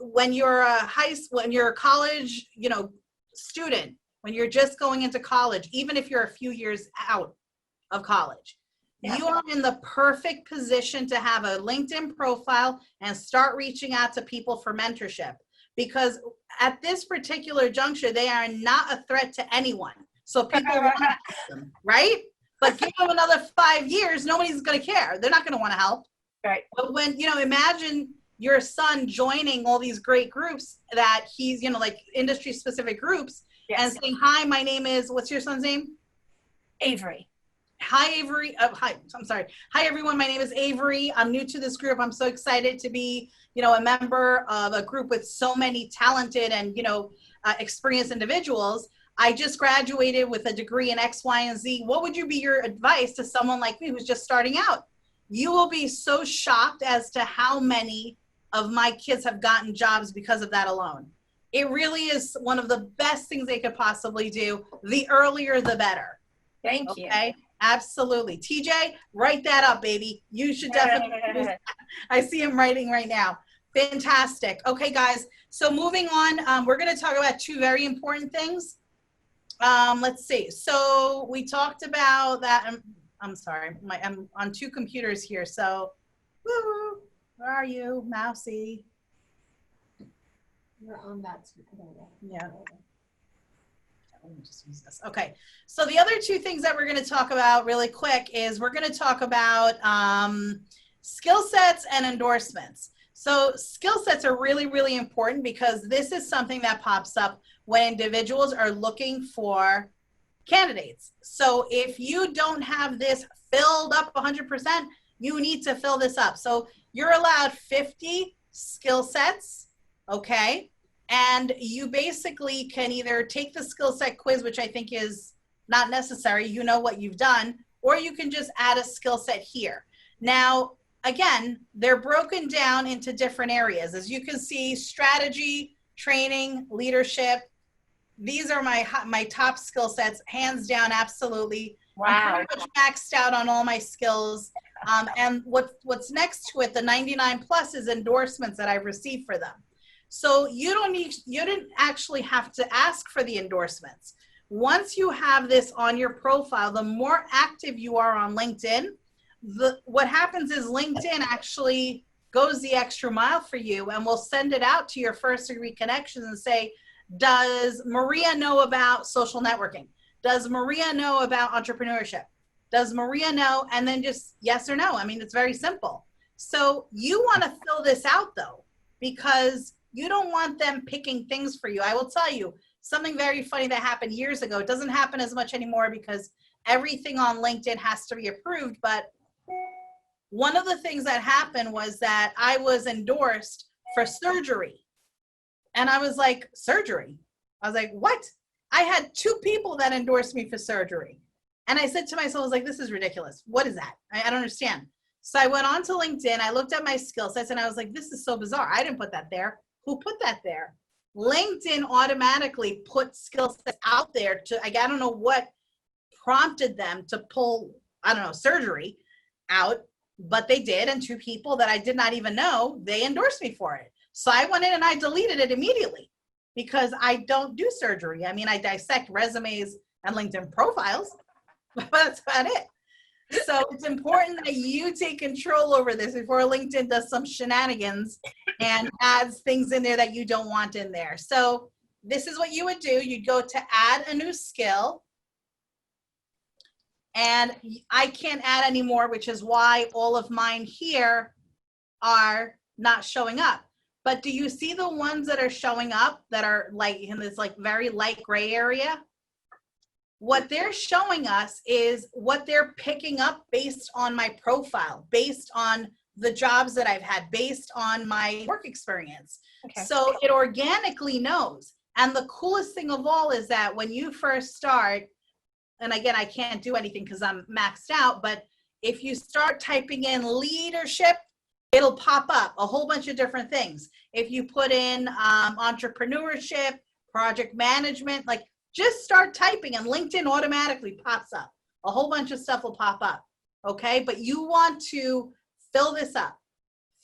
When you're a college, you know, student, when you're just going into college, even if you're a few years out of college, you are in the perfect position to have a LinkedIn profile and start reaching out to people for mentorship. Because at this particular juncture, they are not a threat to anyone. So people want to help them, right? But give them another 5 years, nobody's going to care. They're not going to want to help. Right. But when, you know, imagine your son joining all these great groups that he's, you know, like industry specific groups and saying, hi, my name is, what's your son's name? Avery. Hi, Avery. Hi, I'm sorry. Hi, everyone. My name is Avery. I'm new to this group. I'm so excited to be, you know, a member of a group with so many talented and, you know, experienced individuals. I just graduated with a degree in X, Y, and Z. What would be your advice to someone like me who's just starting out? You will be so shocked as to how many of my kids have gotten jobs because of that alone. It really is one of the best things they could possibly do. The earlier, the better. Thank you. Okay, absolutely. TJ, write that up, baby. You should definitely do that. I see him writing right now. Fantastic. Okay, guys. So moving on, we're going to talk about 2 very important things. Let's see. So we talked about that. I'm sorry. I'm on 2 computers here. So, woo, where are you, Mousy? You're on that. Yeah. Let me just use this. Okay. So the other 2 things that we're going to talk about really quick is we're going to talk about skill sets and endorsements. So skill sets are really, really important because this is something that pops up when individuals are looking for candidates. So if you don't have this filled up 100%, you need to fill this up. So you're allowed 50 skill sets, okay? And you basically can either take the skill set quiz, which I think is not necessary, you know what you've done, or you can just add a skill set here. Now, again, they're broken down into different areas. As you can see, strategy, training, leadership. These are my top skill sets, hands down, absolutely. Wow. I'm pretty much maxed out on all my skills. And what's next to it, the 99 plus, is endorsements that I've received for them. So you didn't actually have to ask for the endorsements. Once you have this on your profile, the more active you are on LinkedIn, what happens is LinkedIn actually goes the extra mile for you and will send it out to your first degree connections and say, does Maria know about social networking? Does Maria know about entrepreneurship? Does Maria know? And then just yes or no. I mean, it's very simple. So you want to fill this out though, because you don't want them picking things for you. I will tell you something very funny that happened years ago. It doesn't happen as much anymore because everything on LinkedIn has to be approved. But one of the things that happened was that I was endorsed for surgery. And I was like, surgery? I was like, what? I had 2 people that endorsed me for surgery. And I said to myself, I was like, this is ridiculous. What is that? I don't understand. So I went on to LinkedIn, I looked at my skill sets and I was like, this is so bizarre. I didn't put that there. Who put that there? LinkedIn automatically put skill sets out there to, I don't know what prompted them to pull, I don't know, surgery out, but they did. And 2 people that I did not even know, they endorsed me for it. So I went in and I deleted it immediately because I don't do surgery. I mean, I dissect resumes and LinkedIn profiles, but that's about it. So it's important that you take control over this before LinkedIn does some shenanigans and adds things in there that you don't want in there. So this is what you would do. You'd go to add a new skill. And I can't add anymore, which is why all of mine here are not showing up. But do you see the ones that are showing up that are like in this like very light gray area? What they're showing us is what they're picking up based on my profile, based on the jobs that I've had, based on my work experience. Okay. So it organically knows. And the coolest thing of all is that when you first start, and again, I can't do anything because I'm maxed out, but if you start typing in leadership, it'll pop up a whole bunch of different things. If you put in entrepreneurship, project management, like just start typing and LinkedIn automatically pops up. A whole bunch of stuff will pop up, okay? But you want to fill this up,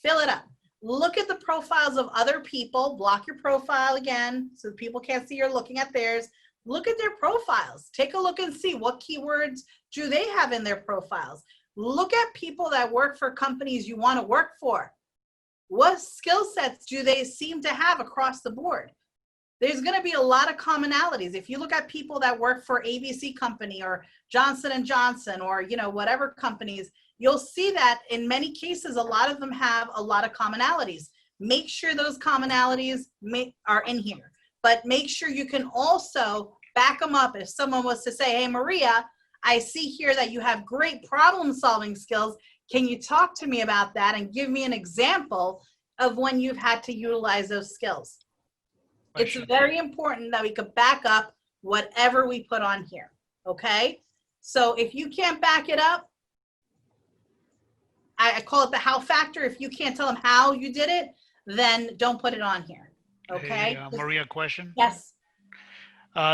fill it up. Look at the profiles of other people, block your profile again so people can't see you're looking at theirs. Look at their profiles. Take a look and see what keywords do they have in their profiles. Look at people that work for companies you want to work for. What skill sets do they seem to have across the board? There's going to be a lot of commonalities. If you look at people that work for ABC company or Johnson & Johnson or, you know, whatever companies, you'll see that in many cases, a lot of them have a lot of commonalities. Make sure those commonalities are in here, but make sure you can also back them up. If someone was to say, hey, Maria, I see here that you have great problem solving skills. Can you talk to me about that and give me an example of when you've had to utilize those skills? It's very important that we could back up whatever we put on here, okay? So if you can't back it up, I call it the how factor. If you can't tell them how you did it, then don't put it on here, okay? Hey, Maria, question? Yes.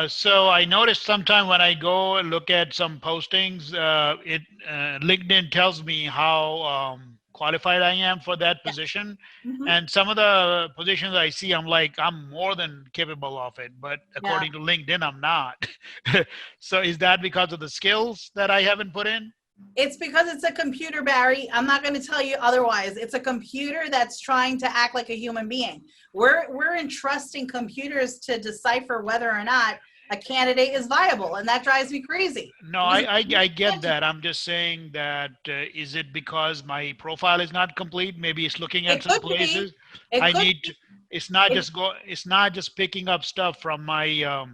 So I noticed sometime when I go and look at some postings, LinkedIn tells me how qualified I am for that position. Mm-hmm. And some of the positions I see, I'm like, I'm more than capable of it. But according to LinkedIn, I'm not. So is that because of the skills that I haven't put in? It's because it's a computer, Barry. I'm not going to tell you otherwise. It's a computer that's trying to act like a human being. We're entrusting computers to decipher whether or not a candidate is viable, and that drives me crazy. No, I get that. I'm just saying that is it because my profile is not complete? Maybe it's looking at some places. It's not just picking up stuff from my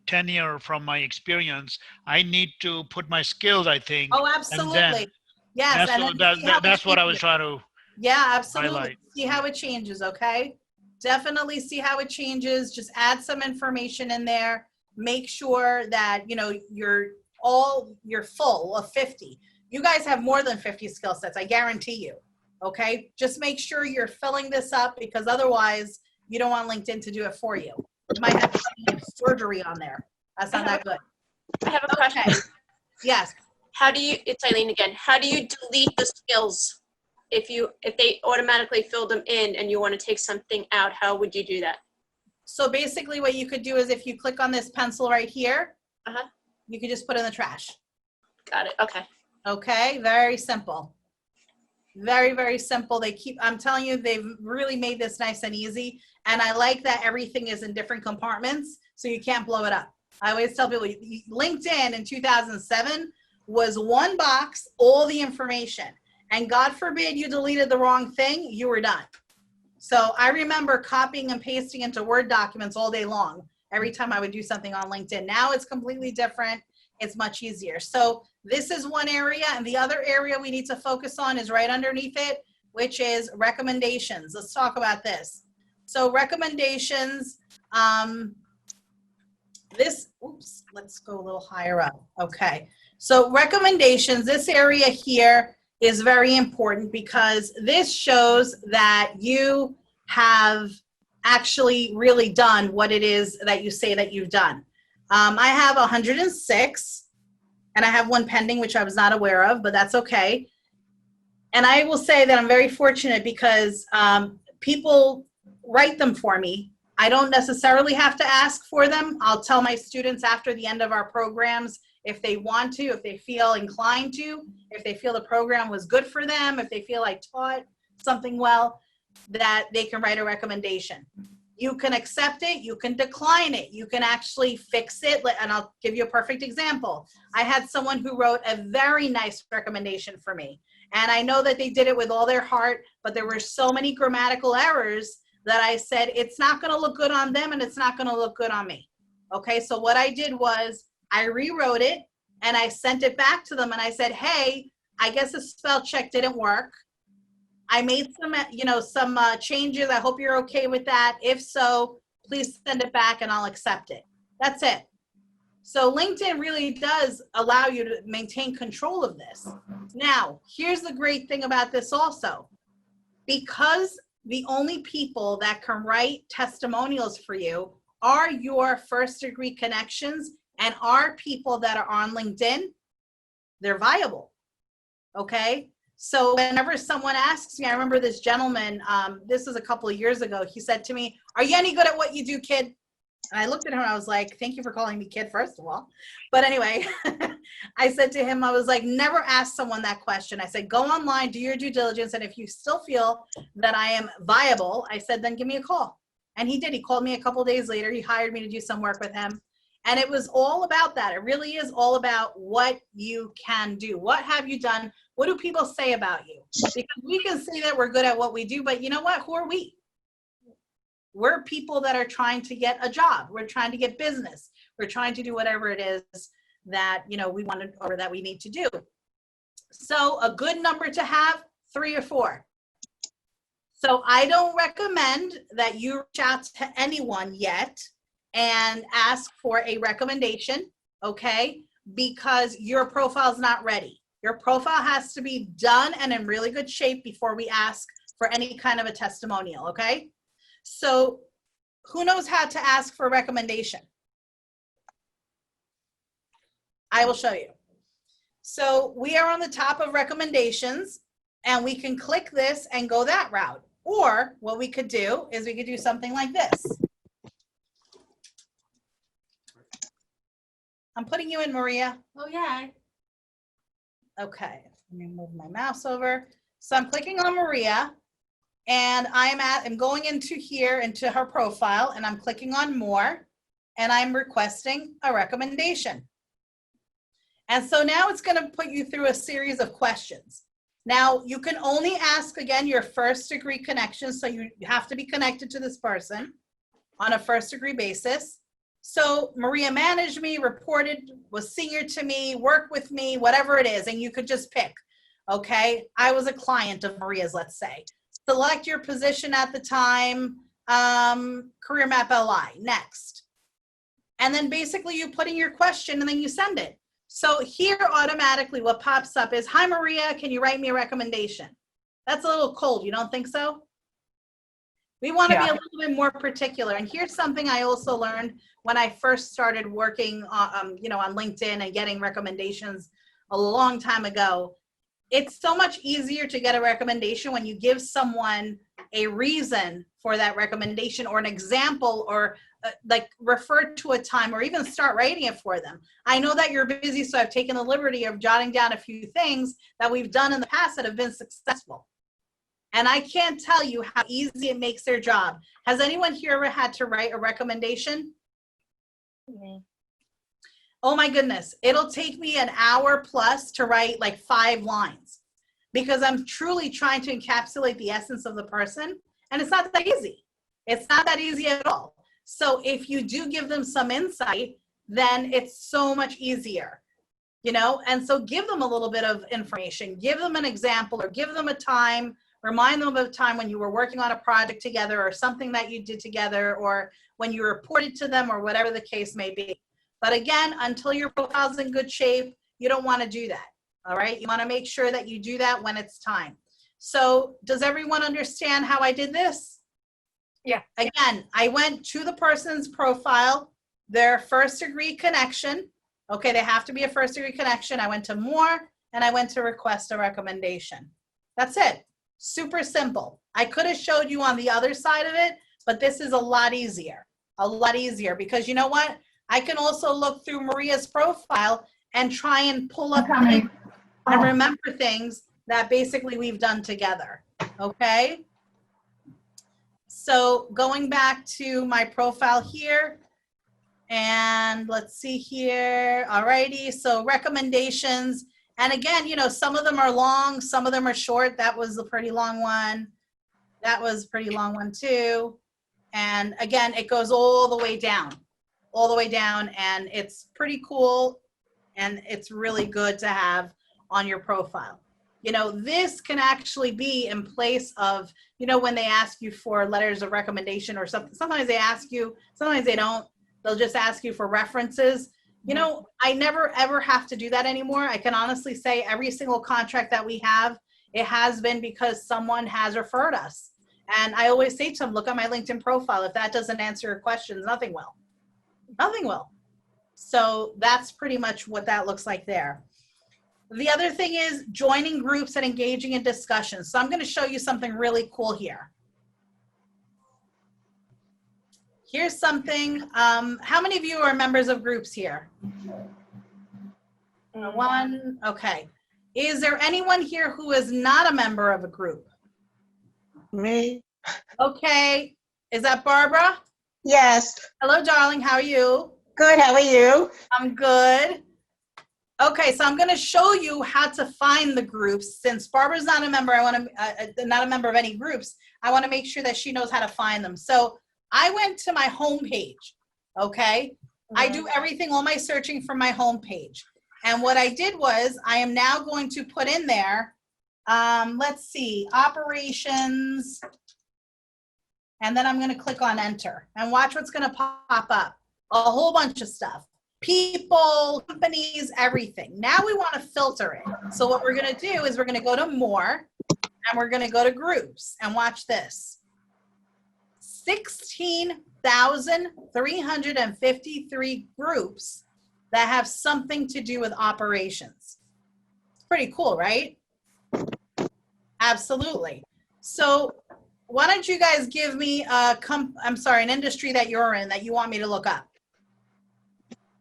tenure, from my experience. I need to put my skills, I think. Oh, absolutely. Yes. That's what I was trying to absolutely highlight. See how it changes, okay? Definitely see how it changes. Just add some information in there. Make sure that, you know, you're full of 50. You guys have more than 50 skill sets, I guarantee you, okay? Just make sure you're filling this up because otherwise you don't want LinkedIn to do it for you. You might have surgery on there. That's not that good. I have a question. Yes. It's Eileen again. How do you delete the skills? If they automatically fill them in and you want to take something out, how would you do that? So basically what you could do is if you click on this pencil right here, you could just put it in the trash. Got it. Okay. Okay. Very simple. Very, very simple. I'm telling you, they've really made this nice and easy. And I like that everything is in different compartments so you can't blow it up. I always tell people, LinkedIn in 2007 was one box, all the information. And God forbid you deleted the wrong thing, you were done. So I remember copying and pasting into Word documents all day long every time I would do something on LinkedIn. Now it's completely different. It's much easier. So this is one area, and the other area we need to focus on is right underneath it, which is recommendations. Let's talk about this. So recommendations, let's go a little higher up. Okay. So recommendations, this area here is very important because this shows that you have actually really done what it is that you say that you've done. I have 106, and I have one pending, which I was not aware of, but that's okay. And I will say that I'm very fortunate because people write them for me. I don't necessarily have to ask for them. I'll tell my students after the end of our programs if they want to, if they feel inclined to, if they feel the program was good for them, if they feel I taught something well, that they can write a recommendation. You can accept it, you can decline it, you can actually fix it, and I'll give you a perfect example. I had someone who wrote a very nice recommendation for me, and I know that they did it with all their heart, but there were so many grammatical errors that I said, it's not gonna look good on them and it's not gonna look good on me. Okay, so what I did was I rewrote it and I sent it back to them and I said, hey, I guess the spell check didn't work. I made some, some changes. I hope you're okay with that. If so, please send it back and I'll accept it. That's it. So LinkedIn really does allow you to maintain control of this. Now, here's the great thing about this also. Because the only people that can write testimonials for you are your first degree connections and are people that are on LinkedIn, they're viable, okay? So whenever someone asks me, I remember this gentleman, this was a couple of years ago, he said to me, are you any good at what you do, kid? And I looked at him and I was like, thank you for calling me kid, first of all. But anyway, I said to him, I was like, never ask someone that question. I said, go online, do your due diligence. And if you still feel that I am viable, I said, then give me a call. And he did. He called me a couple days later. He hired me to do some work with him. And it was all about that. It really is all about what you can do. What have you done? What do people say about you? Because we can say that we're good at what we do, but you know what? Who are we? We're people that are trying to get a job. We're trying to get business. We're trying to do whatever it is that, we want or that we need to do. So a good number to have, 3 or 4. So I don't recommend that you reach out to anyone yet and ask for a recommendation, okay? Because your profile's not ready. Your profile has to be done and in really good shape before we ask for any kind of a testimonial, okay? So who knows how to ask for a recommendation? I will show you. So we are on the top of recommendations and we can click this and go that route. Or what we could do is we could do something like this. I'm putting you in, Maria. Oh, yeah. Okay, let me move my mouse over. So I'm clicking on Maria and I'm going into here, into her profile, and I'm clicking on more and I'm requesting a recommendation. And so now it's going to put you through a series of questions. Now you can only ask, again, your first degree connections. So you have to be connected to this person on a first degree basis. So Maria managed me, reported, was senior to me, worked with me, whatever it is. And you could just pick, okay? I was a client of Maria's, let's say. Select your position at the time, Career Map LI, next. And then basically you put in your question and then you send it. So here automatically what pops up is, hi Maria, can you write me a recommendation? That's a little cold, you don't think so? We want to be a little bit more particular. And here's something I also learned when I first started working on LinkedIn and getting recommendations a long time ago. It's so much easier to get a recommendation when you give someone a reason for that recommendation or an example or like refer to a time or even start writing it for them. I know that you're busy, so I've taken the liberty of jotting down a few things that we've done in the past that have been successful. And I can't tell you how easy it makes their job. Has anyone here ever had to write a recommendation? Mm-hmm. Oh my goodness. It'll take me an hour plus to write like 5 lines because I'm truly trying to encapsulate the essence of the person. And it's not that easy. It's not that easy at all. So if you do give them some insight, then it's so much easier, and so give them a little bit of information, give them an example or give them a time. Remind them of a time when you were working on a project together or something that you did together or when you reported to them or whatever the case may be. But again, until your profile's in good shape, you don't want to do that. All right, you want to make sure that you do that when it's time. So does everyone understand how I did this? Yeah. Again, I went to the person's profile, their first degree connection. Okay, they have to be a first degree connection. I went to more and I went to request a recommendation. That's it. Super simple. I could have showed you on the other side of it, but this is a lot easier because you know what? I can also look through Maria's profile and try and pull up things and remember things that basically we've done together, okay? So going back to my profile here, and let's see here, alrighty, so recommendations. And again, you know, some of them are long, some of them are short. That was a pretty long one. That was a pretty long one too. And again, it goes all the way down, and it's pretty cool, and it's really good to have on your profile. You know, this can actually be in place of, you know, when they ask you for letters of recommendation or something, sometimes they ask you, sometimes they don't, they'll just ask you for references. You know, I never ever have to do that anymore. I can honestly say every single contract that we have, it has been because someone has referred us. And I always say to them, look at my LinkedIn profile. If that doesn't answer your questions, nothing will. Nothing will. So that's pretty much what that looks like there. The other thing is joining groups and engaging in discussions. So I'm going to show you something really cool here. Here's something. How many of you are members of groups here? One. Okay. Is there anyone here who is not a member of a group? Me. Okay. Is that Barbara? Yes. Hello, darling. How are you? Good. How are you? I'm good. Okay, so I'm going to show you how to find the groups. Since Barbara's not a member, not a member of any groups, I want to make sure that she knows how to find them. So I went to my home page. Okay, I do everything, all my searching from my home page. And what I did was I am now going to put in there, let's see, operations, and then I'm going to click on enter and watch what's going to pop up. A whole bunch of stuff. People, companies, everything. Now we want to filter it. So what we're going to do is we're going to go to more and we're going to go to groups and watch this. 16,353 groups that have something to do with operations. It's pretty cool, right? Absolutely. So why don't you guys give me an industry that you're in that you want me to look up?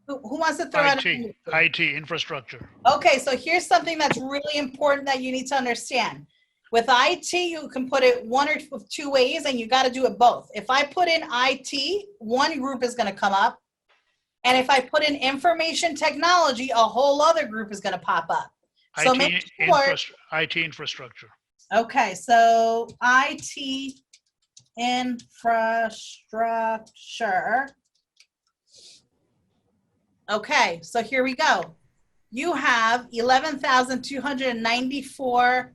Who wants to throw out IT infrastructure. Okay, so here's something that's really important that you need to understand. With IT, you can put it one or two ways, and you got to do it both. If I put in IT, one group is going to come up. And if I put in information technology, a whole other group is going to pop up. So IT infrastructure. Okay, so IT infrastructure. Okay, so here we go. You have 11,294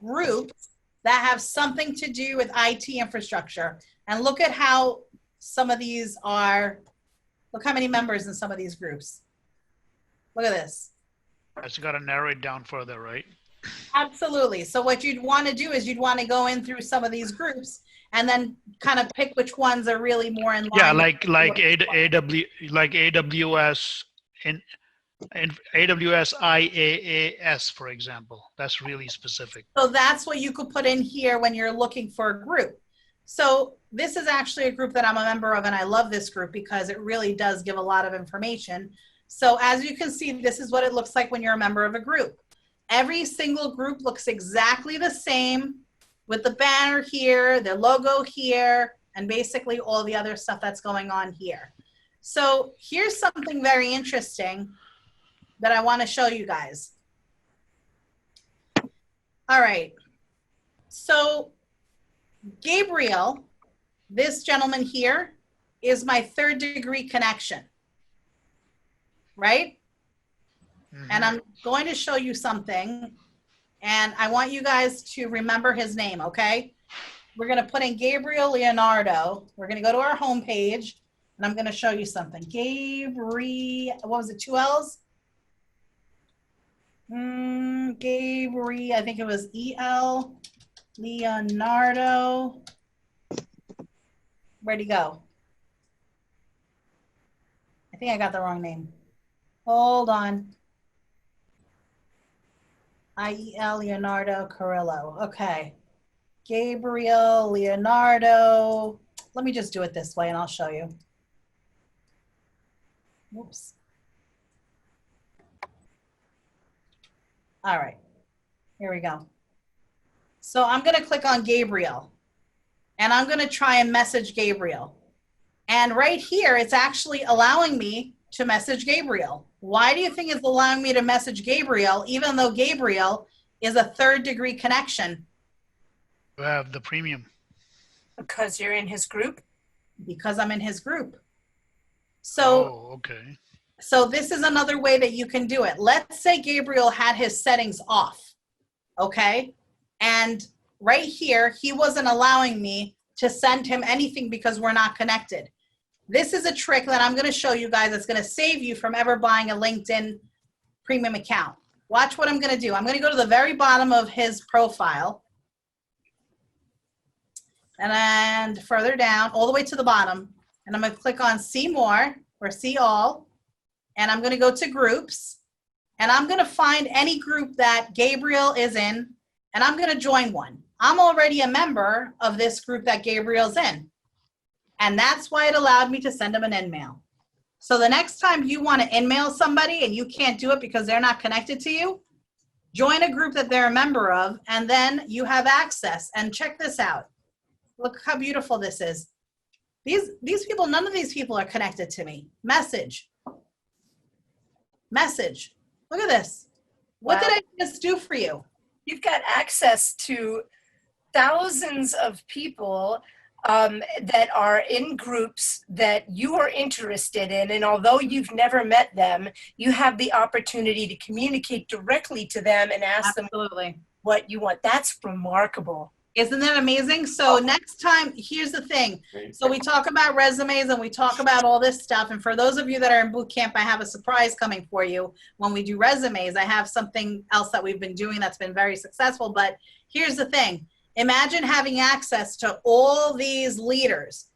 groups that have something to do with IT infrastructure. And look at how some of these are, look how many members in some of these groups. Look at this. It's got to narrow it down further, right? Absolutely. So what you'd want to do is you'd want to go in through some of these groups and then kind of pick which ones are really more in line. Yeah, like AWS and AWS IaaS, for example. That's really specific. So that's what you could put in here when you're looking for a group. So this is actually a group that I'm a member of, and I love this group because it really does give a lot of information. So as you can see, this is what it looks like when you're a member of a group. Every single group looks exactly the same with the banner here, the logo here, and basically all the other stuff that's going on here. So here's something very interesting that I want to show you guys. All right. So Gabriel, this gentleman here, is my third degree connection, right? Mm-hmm. And I'm going to show you something, and I want you guys to remember his name, okay? We're going to put in Gabriel Leonardo. We're going to go to our homepage, and I'm going to show you something. Gabriel, what was it, 2 L's? Gabriel, I think it was E.L. Leonardo. Where'd he go? I think I got the wrong name. Hold on. I.E.L. Leonardo Carrillo. Okay. Gabriel Leonardo. Let me just do it this way and I'll show you. Whoops. All right. Here we go. So I'm going to click on Gabriel and I'm going to try and message Gabriel. And right here, it's actually allowing me to message Gabriel. Why do you think it's allowing me to message Gabriel, even though Gabriel is a third-degree connection? You have the premium. Because you're in his group? Because I'm in his group. So, oh, okay. So this is another way that you can do it. Let's say Gabriel had his settings off, okay? And right here, he wasn't allowing me to send him anything because we're not connected. This is a trick that I'm going to show you guys that's going to save you from ever buying a LinkedIn premium account. Watch what I'm going to do. I'm going to go to the very bottom of his profile. And further down, all the way to the bottom. And I'm going to click on See More or See All. And I'm going to go to Groups. And I'm going to find any group that Gabriel is in. And I'm going to join one. I'm already a member of this group that Gabriel's in. And that's why it allowed me to send them an InMail. So the next time you want to InMail somebody and you can't do it because they're not connected to you, join a group that they're a member of, and then you have access. And check this out. Look how beautiful this is. These people, none of these people are connected to me. Message. Message. Look at this. What did I just do for you? You've got access to thousands of people that are in groups that you are interested in, and although you've never met them, you have the opportunity to communicate directly to them and ask them what you want. That's remarkable. Isn't that amazing? So next time, here's the thing. So we talk about resumes and we talk about all this stuff. And for those of you that are in boot camp, I have a surprise coming for you. When we do resumes, I have something else that we've been doing that's been very successful. But here's the thing. Imagine having access to all these leaders.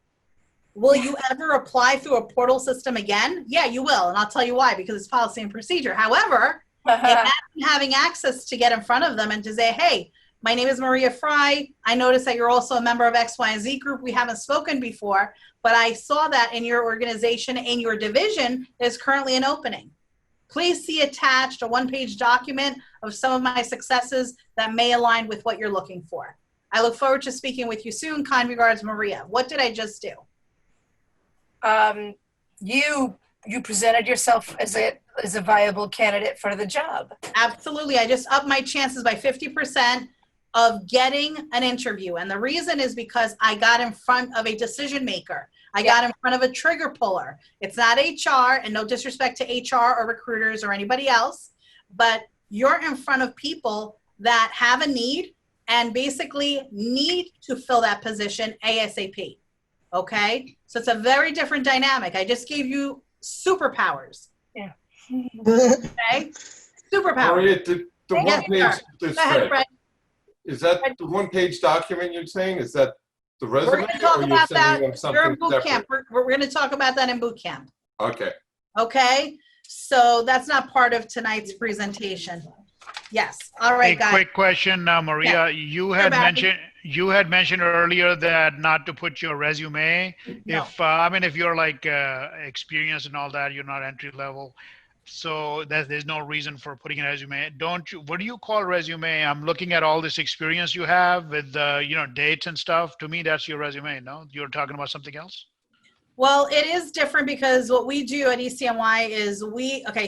Will you ever apply through a portal system again? Yeah, you will. And I'll tell you why, because it's policy and procedure. However, imagine having access to get in front of them and to say, hey, my name is Maria Frey. I noticed that you're also a member of X, Y, and Z group. We haven't spoken before, but I saw that in your organization, in your division, there's currently an opening. Please see attached a one-page document of some of my successes that may align with what you're looking for. I look forward to speaking with you soon. Kind regards, Maria. What did I just do? You presented yourself as a viable candidate for the job. Absolutely. I just upped my chances by 50% of getting an interview. And the reason is because I got in front of a decision maker. I got in front of a trigger puller. It's not HR, and no disrespect to HR or recruiters or anybody else, but you're in front of people that have a need and basically need to fill that position ASAP. Okay? So it's a very different dynamic. I just gave you superpowers. Yeah. Okay? Superpowers. Maria, the one page, Go ahead, Fred. Is that the one-page document you're saying? Is that the We're resume, going to talk or you're about sending that. them You're something in boot separate? camp. We're going to talk about that in boot camp. Okay. Okay? So that's not part of tonight's presentation. Yes. All right, guys. Quick question, Maria. You had mentioned earlier that not to put your resume. No. If you're like experienced and all that, you're not entry level. So there's no reason for putting a resume. What do you call resume? I'm looking at all this experience you have with dates and stuff. To me, that's your resume. No, you're talking about something else. Well, it is different because what we do at ECNY is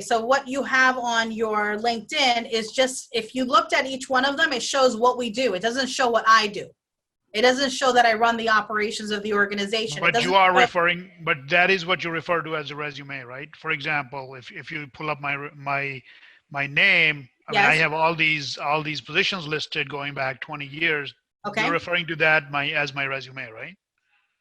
so what you have on your LinkedIn is just, if you looked at each one of them, it shows what we do. It doesn't show what I do. It doesn't show that I run the operations of the organization. But you are but that is what you refer to as a resume, right? For example, if you pull up my name, I have all these positions listed going back 20 years. Okay. You're referring to that as my resume, right?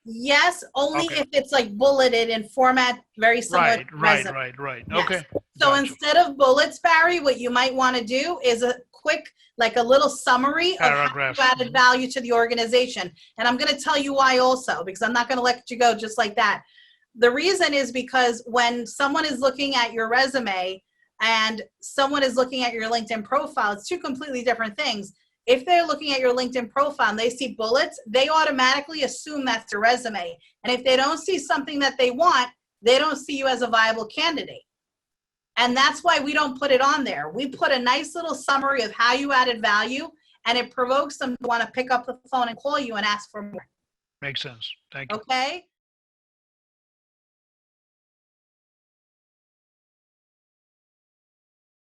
Yes, only if it's like bulleted in format very similar to resume. Right. Yes. Okay. So Gotcha. instead of bullets, Barry, what you might want to do is a quick, like a little summary of how Paragraph. you added value to the organization. And I'm going to tell you why also, because I'm not going to let you go just like that. The reason is because when someone is looking at your resume and someone is looking at your LinkedIn profile, it's two completely different things. If they're looking at your LinkedIn profile and they see bullets, they automatically assume that's your resume. And if they don't see something that they want, they don't see you as a viable candidate. And that's why we don't put it on there. We put a nice little summary of how you added value, and it provokes them to want to pick up the phone and call you and ask for more. Makes sense. Thank you. Okay?